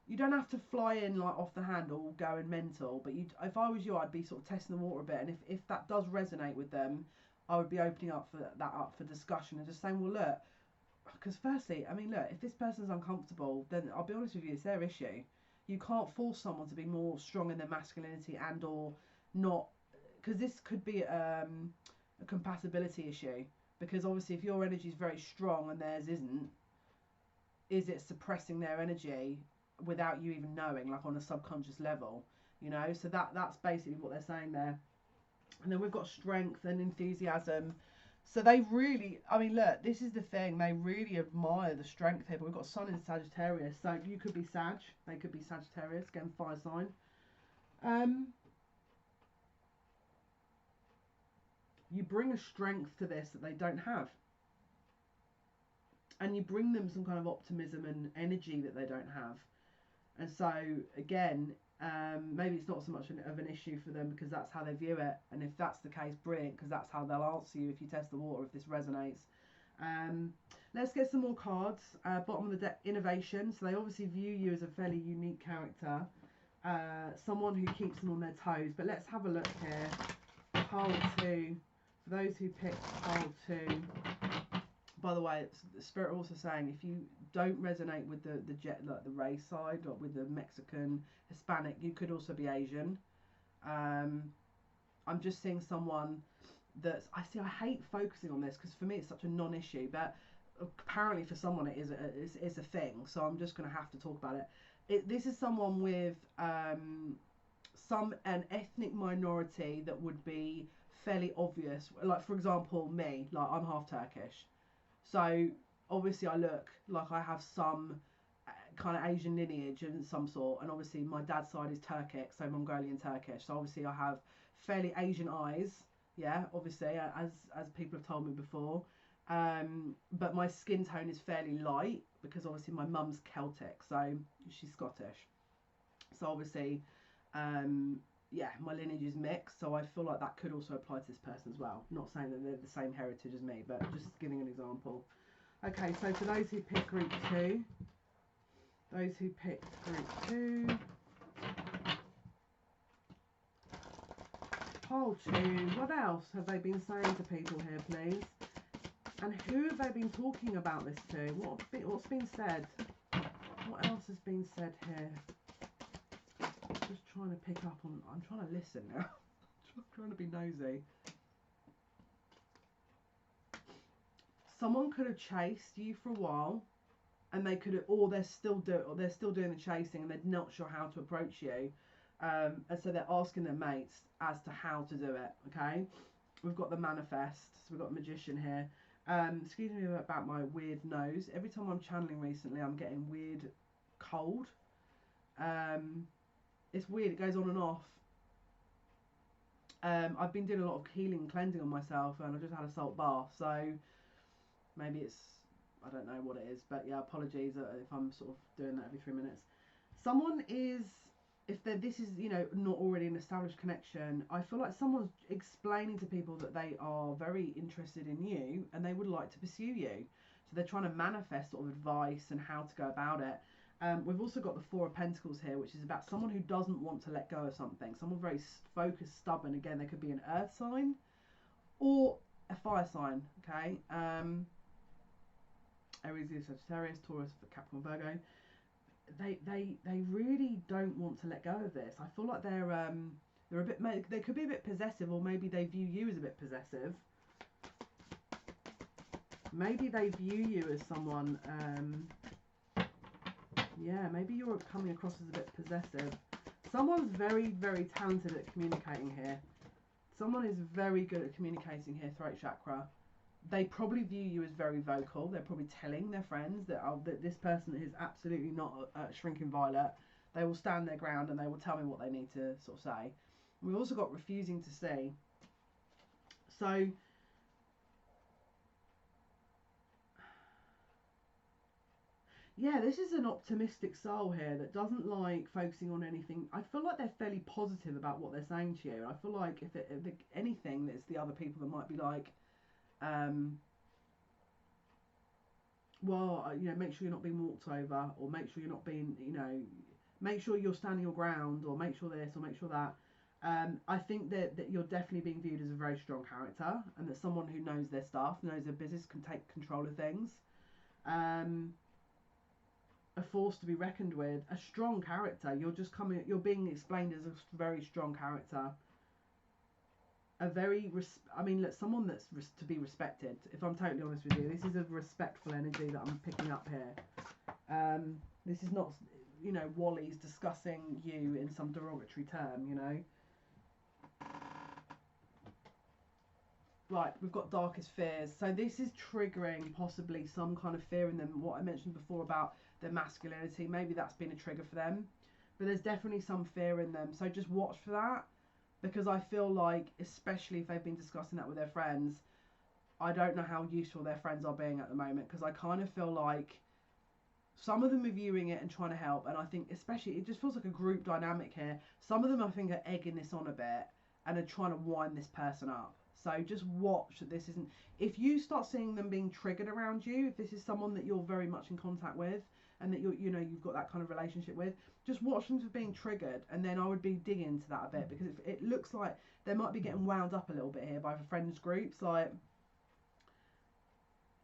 you don't have to fly in like off the handle, going mental, but if I was you, I'd be sort of testing the water a bit, and if that does resonate with them, I would be opening up for discussion and just saying, well, look, because firstly, I mean, look, if this person's uncomfortable, then I'll be honest with you, it's their issue. You can't force someone to be more strong in their masculinity and or not, because this could be a compatibility issue, because obviously if your energy is very strong and theirs isn't, is it suppressing their energy without you even knowing, like on a subconscious level, you know? So that's basically what they're saying there. And then we've got strength and enthusiasm. So they really, I mean, look, this is the thing, they really admire the strength here. But we've got Sun in Sagittarius, so you could be Sag, they could be Sagittarius, again, fire sign. You bring a strength to this that they don't have, and you bring them some kind of optimism and energy that they don't have. And so again, maybe it's not so much of an issue for them because that's how they view it, and if that's the case, brilliant, because that's how they'll answer you if you test the water, if this resonates. Let's get some more cards. Bottom of the deck, innovation. So they obviously view you as a fairly unique character, someone who keeps them on their toes. But let's have a look here. Pole 2, for those who picked pole 2. By the way, the spirit also saying if you don't resonate with the like the race side, or with the Mexican, Hispanic, you could also be Asian. I'm just seeing someone that's, I hate focusing on this because for me it's such a non-issue, but apparently for someone it is a thing, so I'm just going to have to talk about it. This is someone with an ethnic minority that would be fairly obvious, like for example me, like I'm half Turkish. So obviously I look like I have some kind of Asian lineage of some sort, and obviously my dad's side is Turkic, so Mongolian Turkish. So obviously I have fairly Asian eyes, yeah, obviously, as people have told me before. But my skin tone is fairly light because obviously my mum's Celtic, so she's Scottish. So obviously, yeah, my lineage is mixed, so I feel like that could also apply to this person as well. Not saying that they're the same heritage as me, but just giving an example. Okay, so for those who pick group 2, pole 2, what else have they been saying to people here, please? And who have they been talking about this to? What's been said? What else has been said here? Just trying to pick up on, I'm trying to listen now. I'm trying to be nosy. Someone could have chased you for a while, and they could have, or they're still doing the chasing, and they're not sure how to approach you, and so they're asking their mates as to how to do it. Okay, we've got the manifest, so we've got magician here. Excuse me about my weird nose. Every time I'm channeling recently, I'm getting weird cold. It's weird, it goes on and off. I've been doing a lot of healing, cleansing on myself, and I just had a salt bath, so maybe it's, I don't know what it is, but yeah, apologies if I'm sort of doing that every 3 minutes. someone is, if this is, you know, not already an established connection, I feel like someone's explaining to people that they are very interested in you and they would like to pursue you. So they're trying to manifest sort of advice and how to go about it. We've also got the Four of Pentacles here, which is about someone who doesn't want to let go of something. Someone very focused, stubborn. Again, there could be an earth sign or a fire sign, okay? Aries, Sagittarius, Taurus, Capricorn, Virgo. They really don't want to let go of this. I feel like they're a bit, they could be a bit possessive, or maybe they view you as a bit possessive. Maybe they view you as someone, yeah, maybe you're coming across as a bit possessive. Someone's very, very talented at communicating here. Someone is very good at communicating here, throat chakra. They probably view you as very vocal. They're probably telling their friends that, that this person is absolutely not a shrinking violet. They will stand their ground and they will tell me what they need to sort of say. We've also got refusing to see. So, yeah, this is an optimistic soul here that doesn't like focusing on anything. I feel like they're fairly positive about what they're saying to you. I feel like if anything, it's the other people that might be like, well, you know, make sure you're not being walked over, or make sure you're not being, you know, make sure you're standing your ground, or make sure this, or make sure that. I think that you're definitely being viewed as a very strong character, and that someone who knows their stuff, knows their business, can take control of things. A force to be reckoned with, a strong character. You're being explained as a very strong character. A very, I mean, look, someone that's to be respected. If I'm totally honest with you, this is a respectful energy that I'm picking up here. This is not, you know, Wally's discussing you in some derogatory term, you know. Right, we've got darkest fears. So this is triggering possibly some kind of fear in them. What I mentioned before about their masculinity, maybe that's been a trigger for them. But there's definitely some fear in them. So just watch for that. Because I feel like, especially if they've been discussing that with their friends, I don't know how useful their friends are being at the moment. Because I kind of feel like some of them are viewing it and trying to help. And I think especially, it just feels like a group dynamic here. Some of them I think are egging this on a bit and are trying to wind this person up. So just watch that this isn't, if you start seeing them being triggered around you, if this is someone that you're very much in contact with and that you've got that kind of relationship with, just watch them for being triggered, and then I would be digging into that a bit, because it looks like they might be getting wound up a little bit here by the friends groups, like,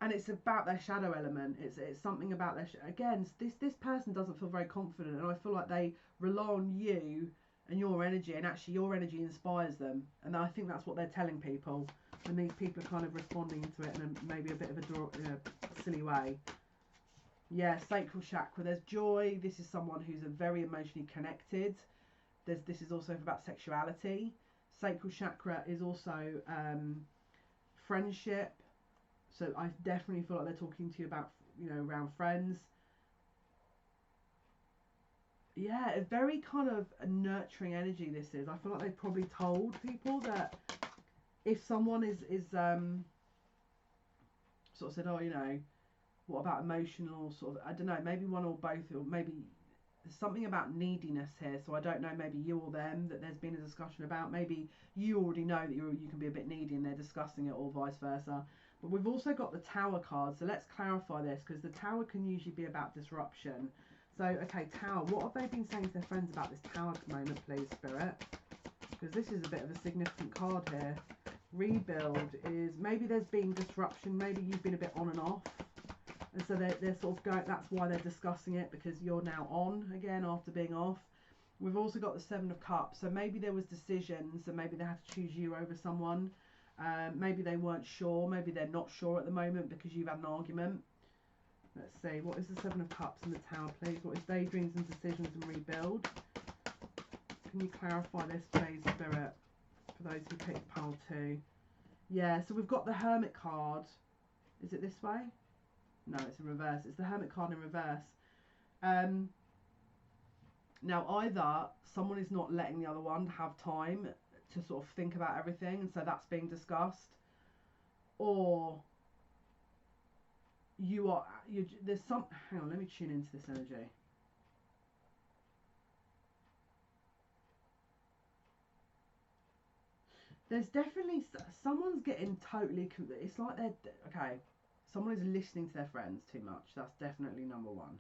and it's about their shadow element. It's something about their again, this person doesn't feel very confident, and I feel like they rely on you and your energy, and actually your energy inspires them, and I think that's what they're telling people, and these people are kind of responding to it in maybe a bit of a silly way. Yeah, sacral chakra, there's joy. This is someone who's a very emotionally connected. This is also about sexuality. Sacral chakra is also friendship, so I definitely feel like they're talking to you about, you know, around friends. Yeah, a very kind of a nurturing energy this is. I feel like they've probably told people that if someone is sort of said, oh, you know, what about emotional sort of, I don't know, maybe one or both, or maybe there's something about neediness here. So I don't know, maybe you or them, that there's been a discussion about. Maybe you already know that you can be a bit needy and they're discussing it, or vice versa. But we've also got the Tower card, so let's clarify this, because the Tower can usually be about disruption. So, okay, Tower, what have they been saying to their friends about this Tower moment, please, Spirit? Because this is a bit of a significant card here. Rebuild is, maybe there's been disruption, maybe you've been a bit on and off. And so they're sort of going, that's why they're discussing it, because you're now on again after being off. We've also got the Seven of Cups, so maybe there was decisions, and maybe they had to choose you over someone. Maybe they weren't sure, maybe they're not sure at the moment because you've had an argument. Let's see, what is the Seven of Cups and the Tower, please? What is daydreams and decisions and rebuild? Can you clarify this, please, Spirit, for those who picked pile 2? Yeah, so we've got the Hermit card. Is it this way? No, it's in reverse. It's the Hermit card in reverse. Now, either someone is not letting the other one have time to sort of think about everything, and so that's being discussed, or there's some, hang on, let me tune into this energy. There's definitely someone's getting totally. It's like they're okay. Someone is listening to their friends too much. That's definitely number one.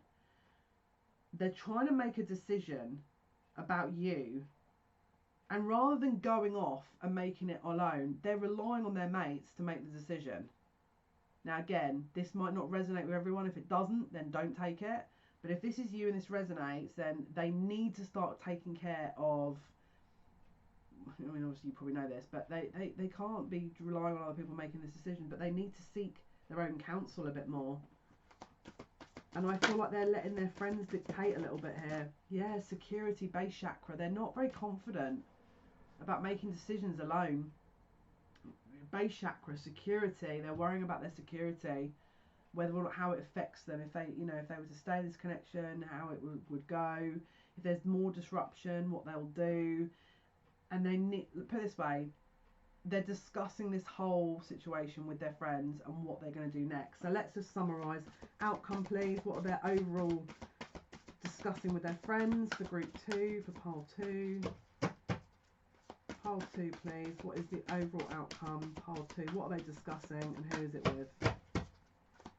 They're trying to make a decision about you, and rather than going off and making it alone, they're relying on their mates to make the decision. Now, again, this might not resonate with everyone. If it doesn't, then don't take it. But if this is you and this resonates, then they need to start taking care of. I mean, obviously you probably know this, but they can't be relying on other people making this decision, but they need to seek their own counsel a bit more. And I feel like they're letting their friends dictate a little bit here. Yeah, security, base chakra. They're not very confident about making decisions alone. Base chakra, security. They're worrying about their security, whether or not how it affects them. If they, if they were to stay in this connection, how it would go. If there's more disruption, what they'll do. And they need, put it this way, they're discussing this whole situation with their friends and what they're going to do next. So let's just summarise. Outcome, please. What are they overall discussing with their friends for group 2, for pile 2? Pile 2, please. What is the overall outcome? Pile 2. What are they discussing and who is it with?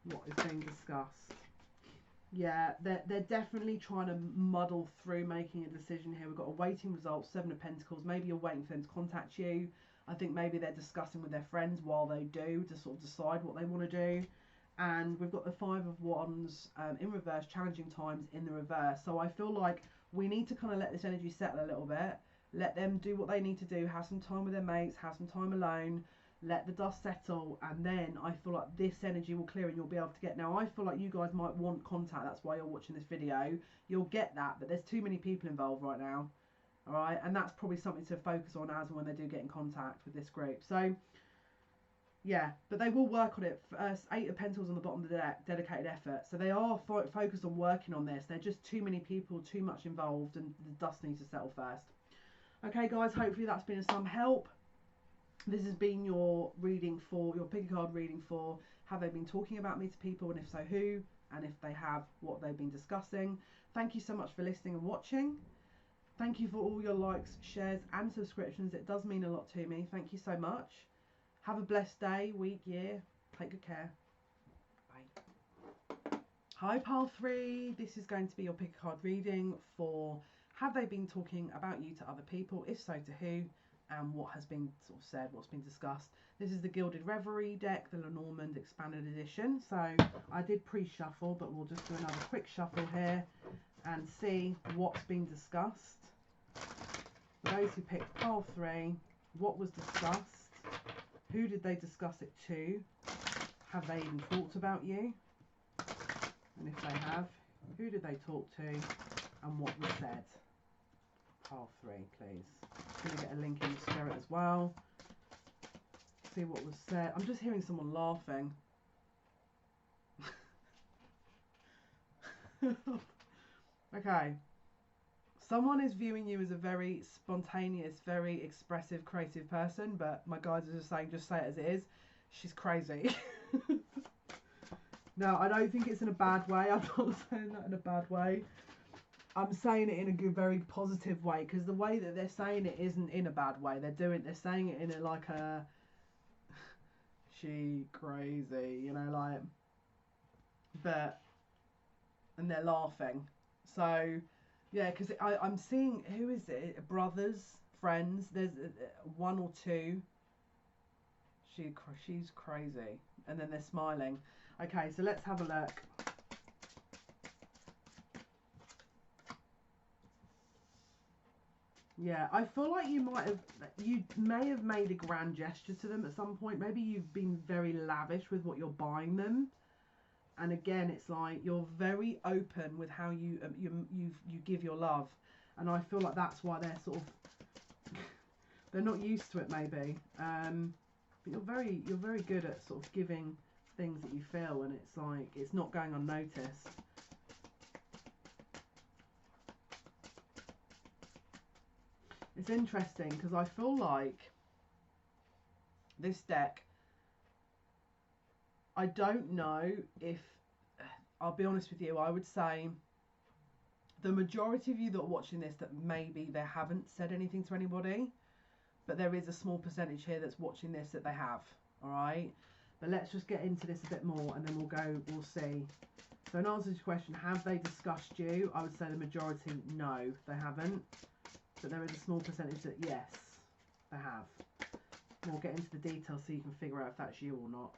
What is being discussed? Yeah, they're definitely trying to muddle through making a decision here. We've got a waiting result, 7 of Pentacles. Maybe you're waiting for them to contact you. I think maybe they're discussing with their friends while they do to sort of decide what they want to do. And we've got the 5 of Wands in reverse, challenging times in the reverse. So I feel like we need to kind of let this energy settle a little bit. Let them do what they need to do. Have some time with their mates. Have some time alone. Let the dust settle, and then I feel like this energy will clear and you'll be able to get. Now I feel like you guys might want contact, that's why you're watching this video. You'll get that, but there's too many people involved right now. Alright, and that's probably something to focus on as and when they do get in contact with this group. So yeah, but they will work on it. 8 of Pentacles on the bottom of the deck, dedicated effort. So they are focused on working on this. They're just too many people, too much involved, and the dust needs to settle first. Okay guys, hopefully that's been of some help. This has been your reading for, your pick a card reading for, have they been talking about me to people, and if so, who, and if they have, what they've been discussing. Thank you so much for listening and watching. Thank you for all your likes, shares and subscriptions. It does mean a lot to me. Thank you so much. Have a blessed day, week, year. Take good care. Bye. Hi pile 3. This is going to be your pick a card reading for, have they been talking about you to other people? If so, to who? And what has been sort of said, what's been discussed. This is the Gilded Reverie deck, the Lenormand Expanded Edition. So I did pre-shuffle, but we'll just do another quick shuffle here and see what's been discussed. For those who picked pile 3, what was discussed? Who did they discuss it to? Have they even talked about you? And if they have, who did they talk to? And what was said? Pile 3, please. I'm going to get a link in the spirit as well. See what was said. I'm just hearing someone laughing. Okay. Someone is viewing you as a very spontaneous, very expressive, creative person, but my guides are just saying, just say it as it is. She's crazy. No, I don't think it's in a bad way. I'm not saying that in a bad way. I'm saying it in a good, very positive way, because the way that they're saying it isn't in a bad way. They're saying it in a like a she crazy, like, but, and they're laughing. So yeah, because I'm seeing, who is it? Brothers, friends. There's 1 or 2. She's crazy, and then they're smiling. Okay, so let's have a look. Yeah, I feel like you may have made a grand gesture to them at some point. Maybe you've been very lavish with what you're buying them. And again, it's like you're very open with how you give your love. And I feel like that's why they're sort of they're not used to it maybe. But you're very good at sort of giving things that you feel, and it's like it's not going unnoticed. It's interesting because I feel like this deck, I don't know if, I'll be honest with you, I would say the majority of you that are watching this, that maybe they haven't said anything to anybody, but there is a small percentage here that's watching this that they have. All right, but let's just get into this a bit more, and then we'll see. So in answer to your question, have they discussed you? I would say the majority, no, they haven't. But there is a small percentage that yes, they have. We'll get into the details so you can figure out if that's you or not.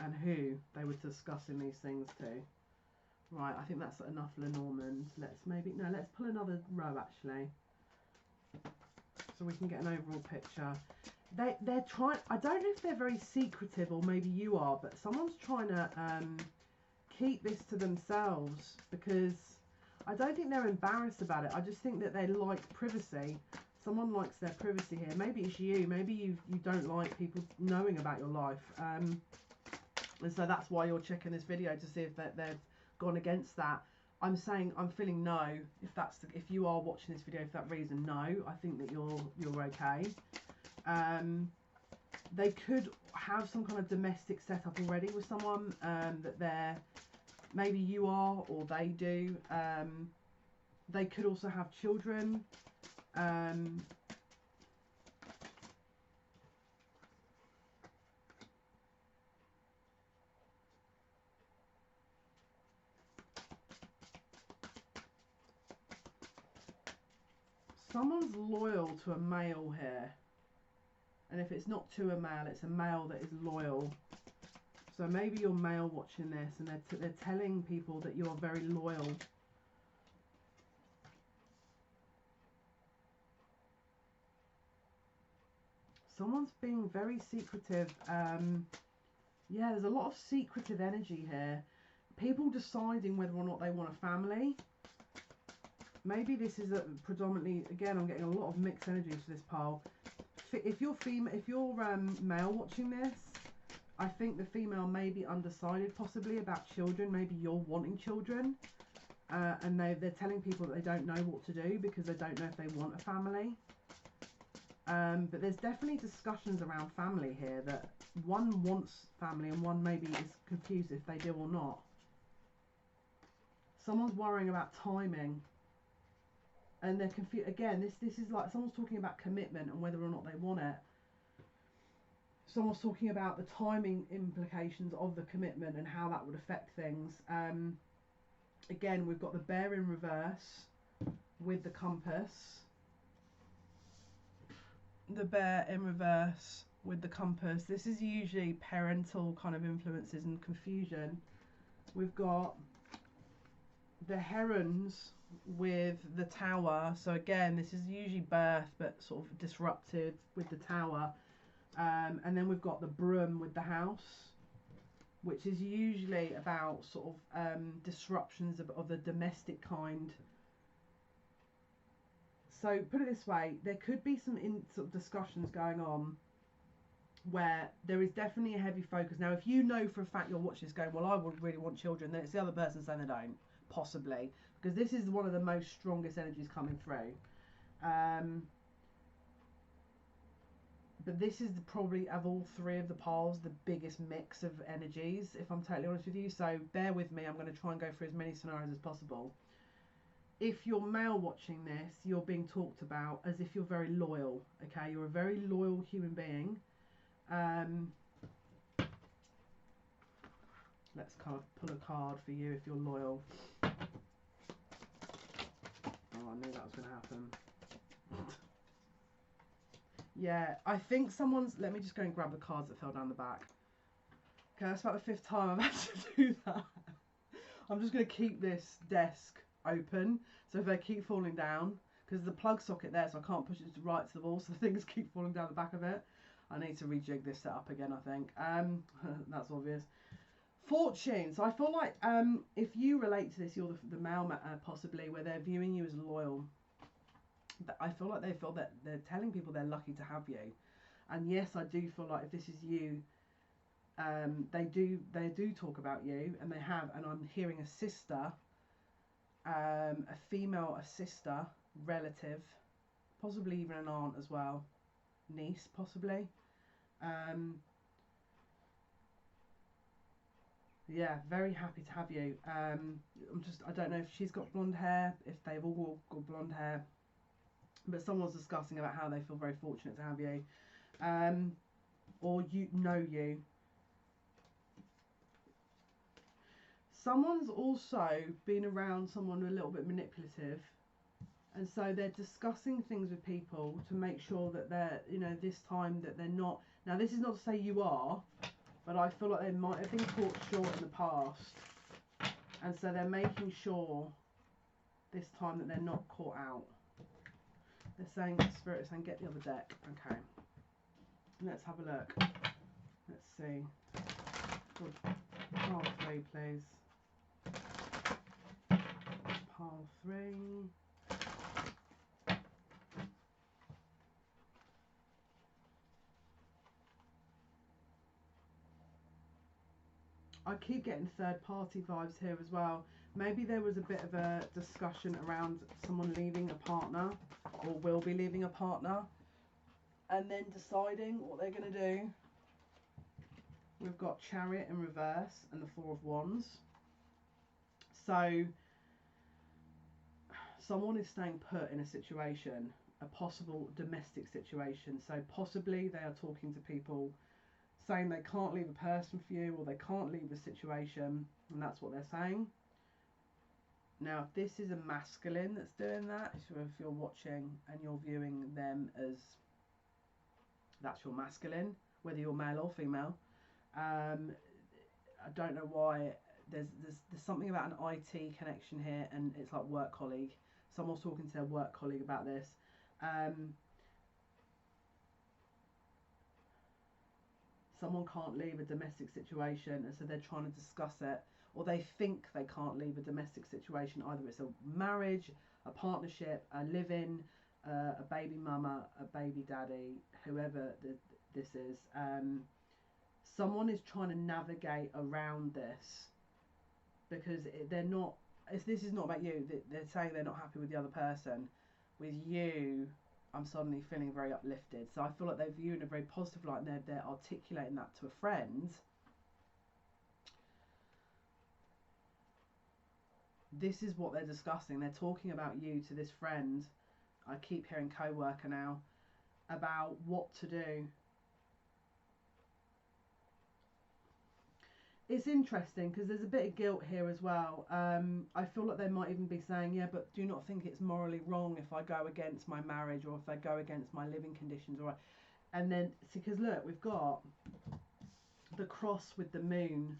And who they were discussing these things to. Right, I think that's enough Lenormand. Let's pull another row actually. So we can get an overall picture. They're trying, I don't know if they're very secretive, or maybe you are, but someone's trying to keep this to themselves, because I don't think they're embarrassed about it. I just think that they like privacy. Someone likes their privacy here. Maybe it's you. Maybe you don't like people knowing about your life. And so that's why you're checking this video, to see if they've gone against that. I'm saying, I'm feeling no. If you are watching this video for that reason, no. I think that you're okay. They could have some kind of domestic setup already with someone, that they're, maybe you are or they do. They could also have children. Someone's loyal to a male here. And if it's not to a male, it's a male that is loyal. So maybe you're male watching this, and they're telling people that you are very loyal. Someone's being very secretive. Yeah, there's a lot of secretive energy here. People deciding whether or not they want a family. Maybe this is predominantly, again, I'm getting a lot of mixed energies for this pile. If you're male watching this, I think the female may be undecided possibly about children. Maybe you're wanting children, and they're telling people that they don't know what to do because they don't know if they want a family. But there's definitely discussions around family here, that one wants family and one maybe is confused if they do or not. Someone's worrying about timing. And they're confused. Again, this is like someone's talking about commitment and whether or not they want it. Someone's talking about the timing implications of the commitment and how that would affect things. Again, we've got the bear in reverse with the compass. The bear in reverse with the compass. This is usually parental kind of influences and confusion. We've got the herons with the tower. So again, this is usually birth, but sort of disrupted with the tower. And then we've got the broom with the house, which is usually about sort of disruptions of the domestic kind. So put it this way, there could be some sort of discussions going on where there is definitely a heavy focus. Now, if you know for a fact you're watching this going, well, I would really want children, then it's the other person saying they don't, possibly, because this is one of the most strongest energies coming through. But this is probably, of all three of the piles, the biggest mix of energies, if I'm totally honest with you. So bear with me, I'm going to try and go through as many scenarios as possible. If you're male watching this, you're being talked about as if you're very loyal, okay? You're a very loyal human being. Let's kind of pull a card for you if you're loyal. Oh, I knew that was going to happen. Yeah, I think someone's... Let me just go and grab the cards that fell down the back. Okay, that's about the 5th time I've had to do that. I'm just going to keep this desk open, so if they keep falling down, because the plug socket there, so I can't push it right to the wall, so things keep falling down the back of it. I need to rejig this setup again, I think. That's obvious. Fortune. So I feel like if you relate to this, you're the male possibly, where they're viewing you as loyal. I feel like they feel that they're telling people they're lucky to have you. And yes, I do feel like if this is you, they do talk about you, and they have, and I'm hearing a sister, a female, a sister, relative, possibly even an aunt as well, niece possibly. Yeah, very happy to have you. I don't know if she's got blonde hair, if they've all got blonde hair, but someone's discussing about how they feel very fortunate to have you, or you know you. Someone's also been around someone a little bit manipulative, and so they're discussing things with people to make sure that they're, you know, this time that they're not. Now, this is not to say you are, but I feel like they might have been caught short in the past, and so they're making sure this time that they're not caught out. They're saying, Spirit is saying, get the other deck. Okay, let's have a look. Let's see. Pile 3, please. Pile 3. I keep getting third party vibes here as well. Maybe there was a bit of a discussion around someone leaving a partner, or will be leaving a partner, and then deciding what they're going to do. We've got Chariot in reverse and the Four of Wands. So someone is staying put in a situation, a possible domestic situation. So possibly they are talking to people saying they can't leave a person for you, or they can't leave a situation, and that's what they're saying. Now, if this is a masculine that's doing that, so if you're watching and you're viewing them as that's your masculine, whether you're male or female, I don't know why there's something about an IT connection here, and it's like work colleague. Someone's talking to their work colleague about this. Someone can't leave a domestic situation, and so they're trying to discuss it, or they think they can't leave a domestic situation. Either it's a marriage, a partnership, a live-in, a baby mama, a baby daddy, whoever this is. Someone is trying to navigate around this because they're not. This is not about you. They're saying they're not happy with the other person. With you, I'm suddenly feeling very uplifted. So I feel like they view in a very positive light, and they're articulating that to a friend. This is what they're discussing. They're talking about you to this friend. I keep hearing co-worker now, about what to do. It's interesting because there's a bit of guilt here as well. I feel like they might even be saying, yeah, but do you not think it's morally wrong if I go against my marriage, or if I go against my living conditions, or and then see, because look, we've got the cross with the moon.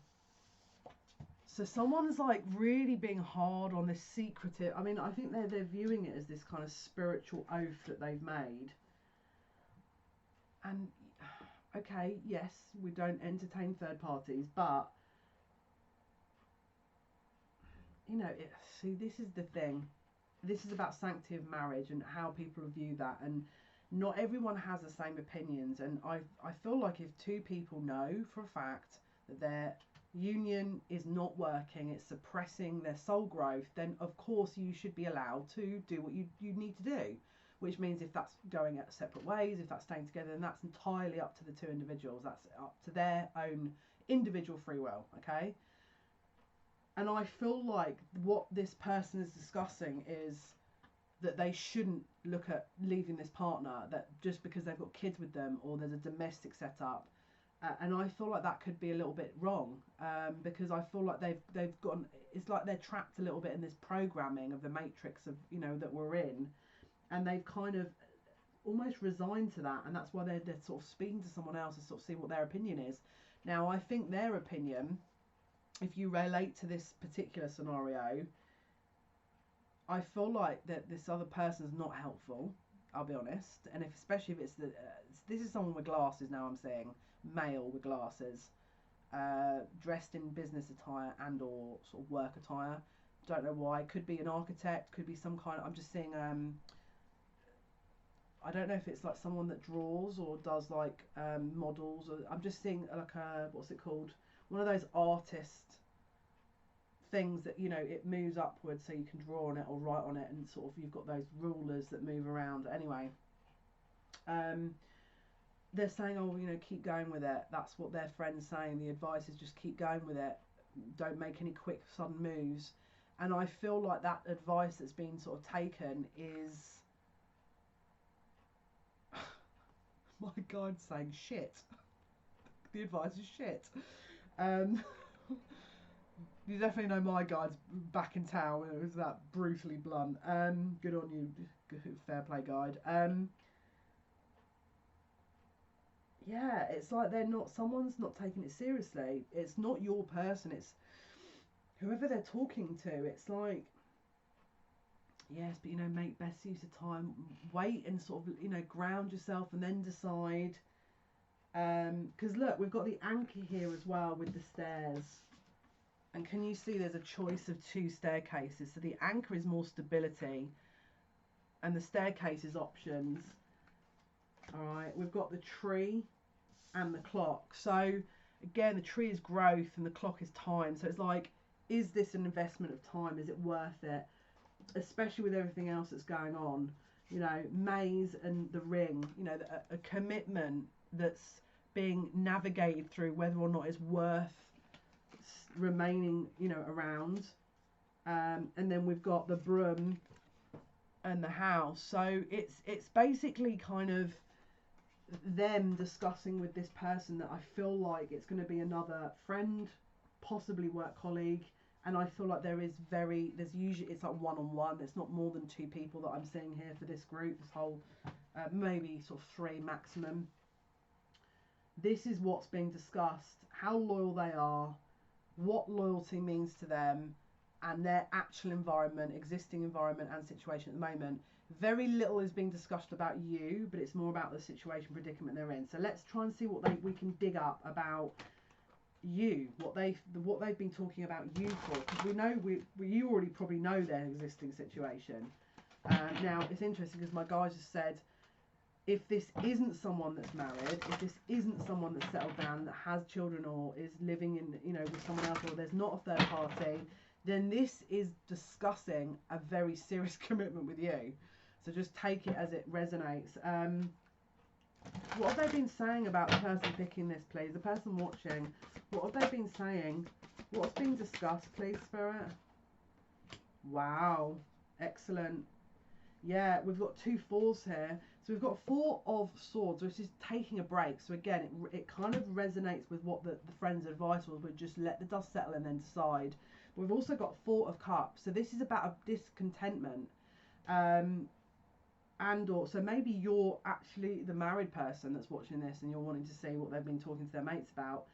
So someone's like really being hard on this secretive. I mean, I think they're viewing it as this kind of spiritual oath that they've made. And okay, yes, we don't entertain third parties, but you know, see, this is the thing. This is about sanctity of marriage and how people view that, and not everyone has the same opinions. And I feel like if two people know for a fact that their union is not working, it's suppressing their soul growth, then of course you should be allowed to do what you need to do. Which means if that's going at separate ways, if that's staying together, then that's entirely up to the two individuals. That's up to their own individual free will, okay? And I feel like what this person is discussing is that they shouldn't look at leaving this partner, that just because they've got kids with them, or there's a domestic setup. And I feel like that could be a little bit wrong, because I feel like they've gotten, it's like they're trapped a little bit in this programming of the matrix of, you know, that we're in. And they've kind of almost resigned to that, and that's why they're sort of speaking to someone else to sort of see what their opinion is. Now, I think their opinion, if you relate to this particular scenario, I feel like that this other person's not helpful, I'll be honest. And especially if it's this is someone with glasses now, I'm saying, male with glasses, dressed in business attire and or sort of work attire. Don't know why. Could be an architect, could be some kind of, I'm just seeing I don't know if it's like someone that draws or does like models, or I'm just seeing like a, what's it called? One of those artist things that, you know, it moves upwards so you can draw on it or write on it, and sort of you've got those rulers that move around. Anyway, they're saying, oh, you know, keep going with it. That's what their friend's saying. The advice is just keep going with it. don't make any quick sudden moves. And I feel like that advice that's been sort of taken is my guide's saying shit. The advice is shit. You definitely know my guide's back in town. It was that brutally blunt. Good on you, fair play guide. Yeah, it's like someone's not taking it seriously. It's not your person, it's whoever they're talking to. It's like, yes, but make best use of time. Wait and sort of, ground yourself and then decide. Because look, we've got the anchor here as well with the stairs. And can you see there's a choice of 2 staircases? So the anchor is more stability and the staircase is options. All right, we've got the tree and the clock. So again, the tree is growth and the clock is time. So it's like, is this an investment of time? Is it worth it? Especially with everything else that's going on. Maze and the ring, a commitment that's being navigated through whether or not it's worth remaining, around. And then we've got the broom and the house. So it's basically kind of them discussing with this person that I feel like it's going to be another friend, possibly work colleague, and I feel like there's usually, it's like one-on-one. It's not more than 2 people that I'm seeing here for this group, this whole maybe sort of 3 maximum. This is what's being discussed, how loyal they are, what loyalty means to them, and their actual environment, existing environment and situation at the moment. Very little is being discussed about you, but it's more about the situation, predicament they're in. So let's try and see what we can dig up about you, what they've been talking about you for, because we know you already probably know their existing situation. Now it's interesting because my guys just said, if this isn't someone that's married, if this isn't someone that's settled down, that has children or is living in with someone else, or there's not a third party, then this is discussing a very serious commitment with you. So just take it as it resonates. What have they been saying about the person picking this, please? The person watching, what have they been saying? What's being discussed, please, Spirit? Wow. Excellent. Yeah, we've got 2 4s here. So we've got 4 of swords, which is taking a break. So again, it kind of resonates with what the friend's advice was, but just let the dust settle and then decide. But we've also got 4 of cups. So this is about a discontentment. So maybe you're actually the married person that's watching this and you're wanting to see what they've been talking to their mates about.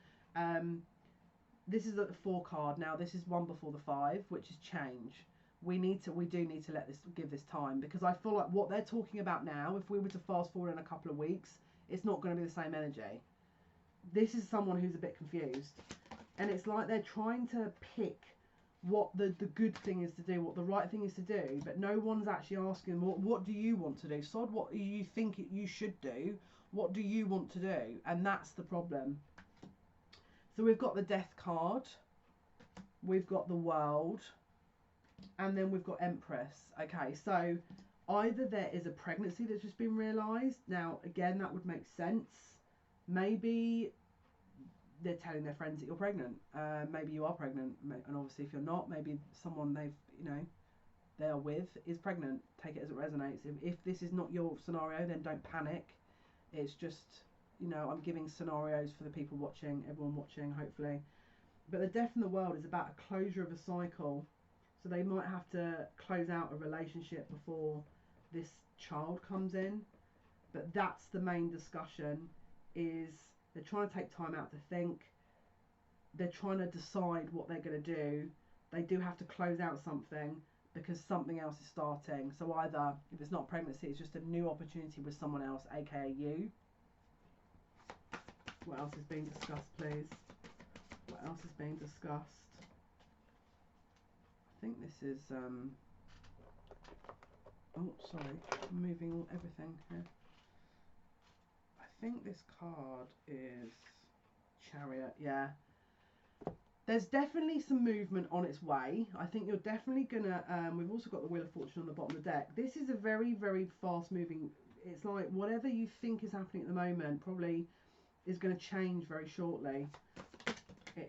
This is the 4 card. Now this is 1 before the 5, which is change. We do need to give this time, because I feel like what they're talking about now, if we were to fast forward in a couple of weeks, it's not going to be the same energy. This is someone who's a bit confused, and it's like they're trying to pick what the good thing is to do, what the right thing is to do, but no one's actually asking them, what do you want to do, Sod? What do you think you should do? What do you want to do? And that's the problem. So we've got the Death card, we've got the World, and then we've got Empress. Okay, so either there is a pregnancy that's just been realised. Now again, that would make sense. Maybe they're telling their friends that you're pregnant. Maybe you are pregnant, and obviously if you're not, maybe someone they are with is pregnant. Take it as it resonates. If this is not your scenario, then don't panic. It's just, I'm giving scenarios for the people watching, everyone watching, hopefully. But the Death in the World is about a closure of a cycle. So they might have to close out a relationship before this child comes in. But that's the main discussion, is they're trying to take time out to think. They're trying to decide what they're going to do. They do have to close out something because something else is starting. So either, if it's not pregnancy, it's just a new opportunity with someone else, aka you. What else is being discussed, please? What else is being discussed? I think this is, oh, sorry, I'm moving everything here. I think this card is Chariot, yeah. There's definitely some movement on its way. I think you're definitely gonna, we've also got the Wheel of Fortune on the bottom of the deck. This is a very, very fast moving, it's like whatever you think is happening at the moment probably is going to change very shortly.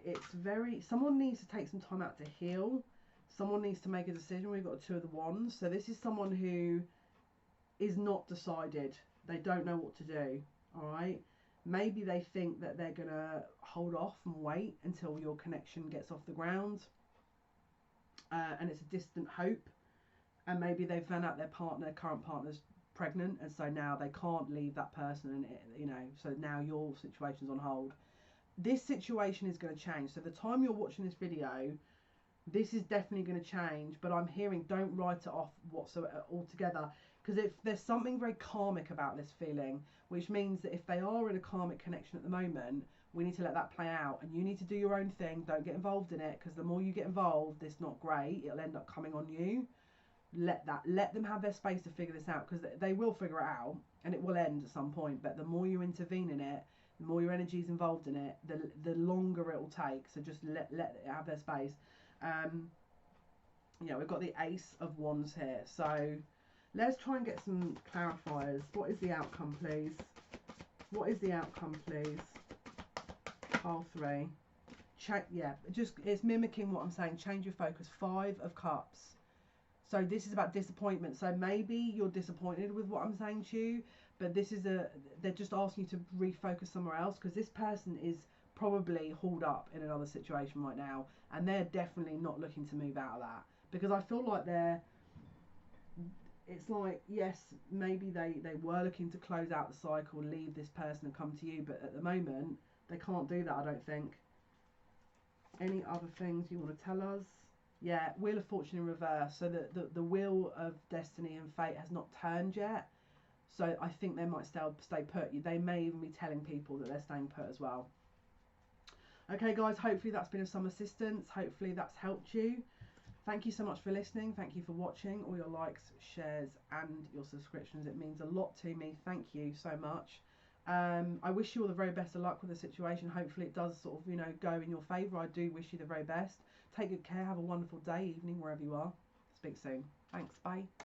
It's very, someone needs to take some time out to heal. Someone needs to make a decision. We've got a 2 of the Wands. So this is someone who is not decided. They don't know what to do. All right. Maybe they think that they're going to hold off and wait until your connection gets off the ground. And it's a distant hope. And maybe they've found out their current partner's pregnant. And so now they can't leave that person. And, you know, so now your situation's on hold. This situation is going to change. So the time you're watching this video, this is definitely going to change. But I'm hearing don't write it off whatsoever altogether. Because if there's something very karmic about this feeling, which means that if they are in a karmic connection at the moment, we need to let that play out. And you need to do your own thing. Don't get involved in it. Because the more you get involved, it's not great. It'll end up coming on you. Let them have their space to figure this out. Because they will figure it out. And it will end at some point. But the more you intervene in it, the more your energy is involved in it, the longer it will take. So just let it have their space. Yeah, we've got the Ace of Wands here. So let's try and get some clarifiers. What is the outcome, please? What is the outcome, please? Pile 3. Yeah, just it's mimicking what I'm saying. Change your focus. 5 of Cups. So this is about disappointment. So maybe you're disappointed with what I'm saying to you, but this is they're just asking you to refocus somewhere else, because this person is probably hauled up in another situation right now, and they're definitely not looking to move out of that, because I feel like it's like, yes, maybe they were looking to close out the cycle, leave this person and come to you, but at the moment they can't do that, I don't think. Any other things you want to tell us? Yeah, Wheel of Fortune in reverse. So the wheel of destiny and fate has not turned yet. So I think they might stay put. They may even be telling people that they're staying put as well. Okay, guys, hopefully that's been of some assistance. Hopefully that's helped you. Thank you so much for listening. Thank you for watching. All your likes, shares, and your subscriptions. It means a lot to me. Thank you so much. I wish you all the very best of luck with the situation. Hopefully it does sort of, you know, go in your favour. I do wish you the very best. Take good care. Have a wonderful day, evening, wherever you are. Speak soon. Thanks. Bye.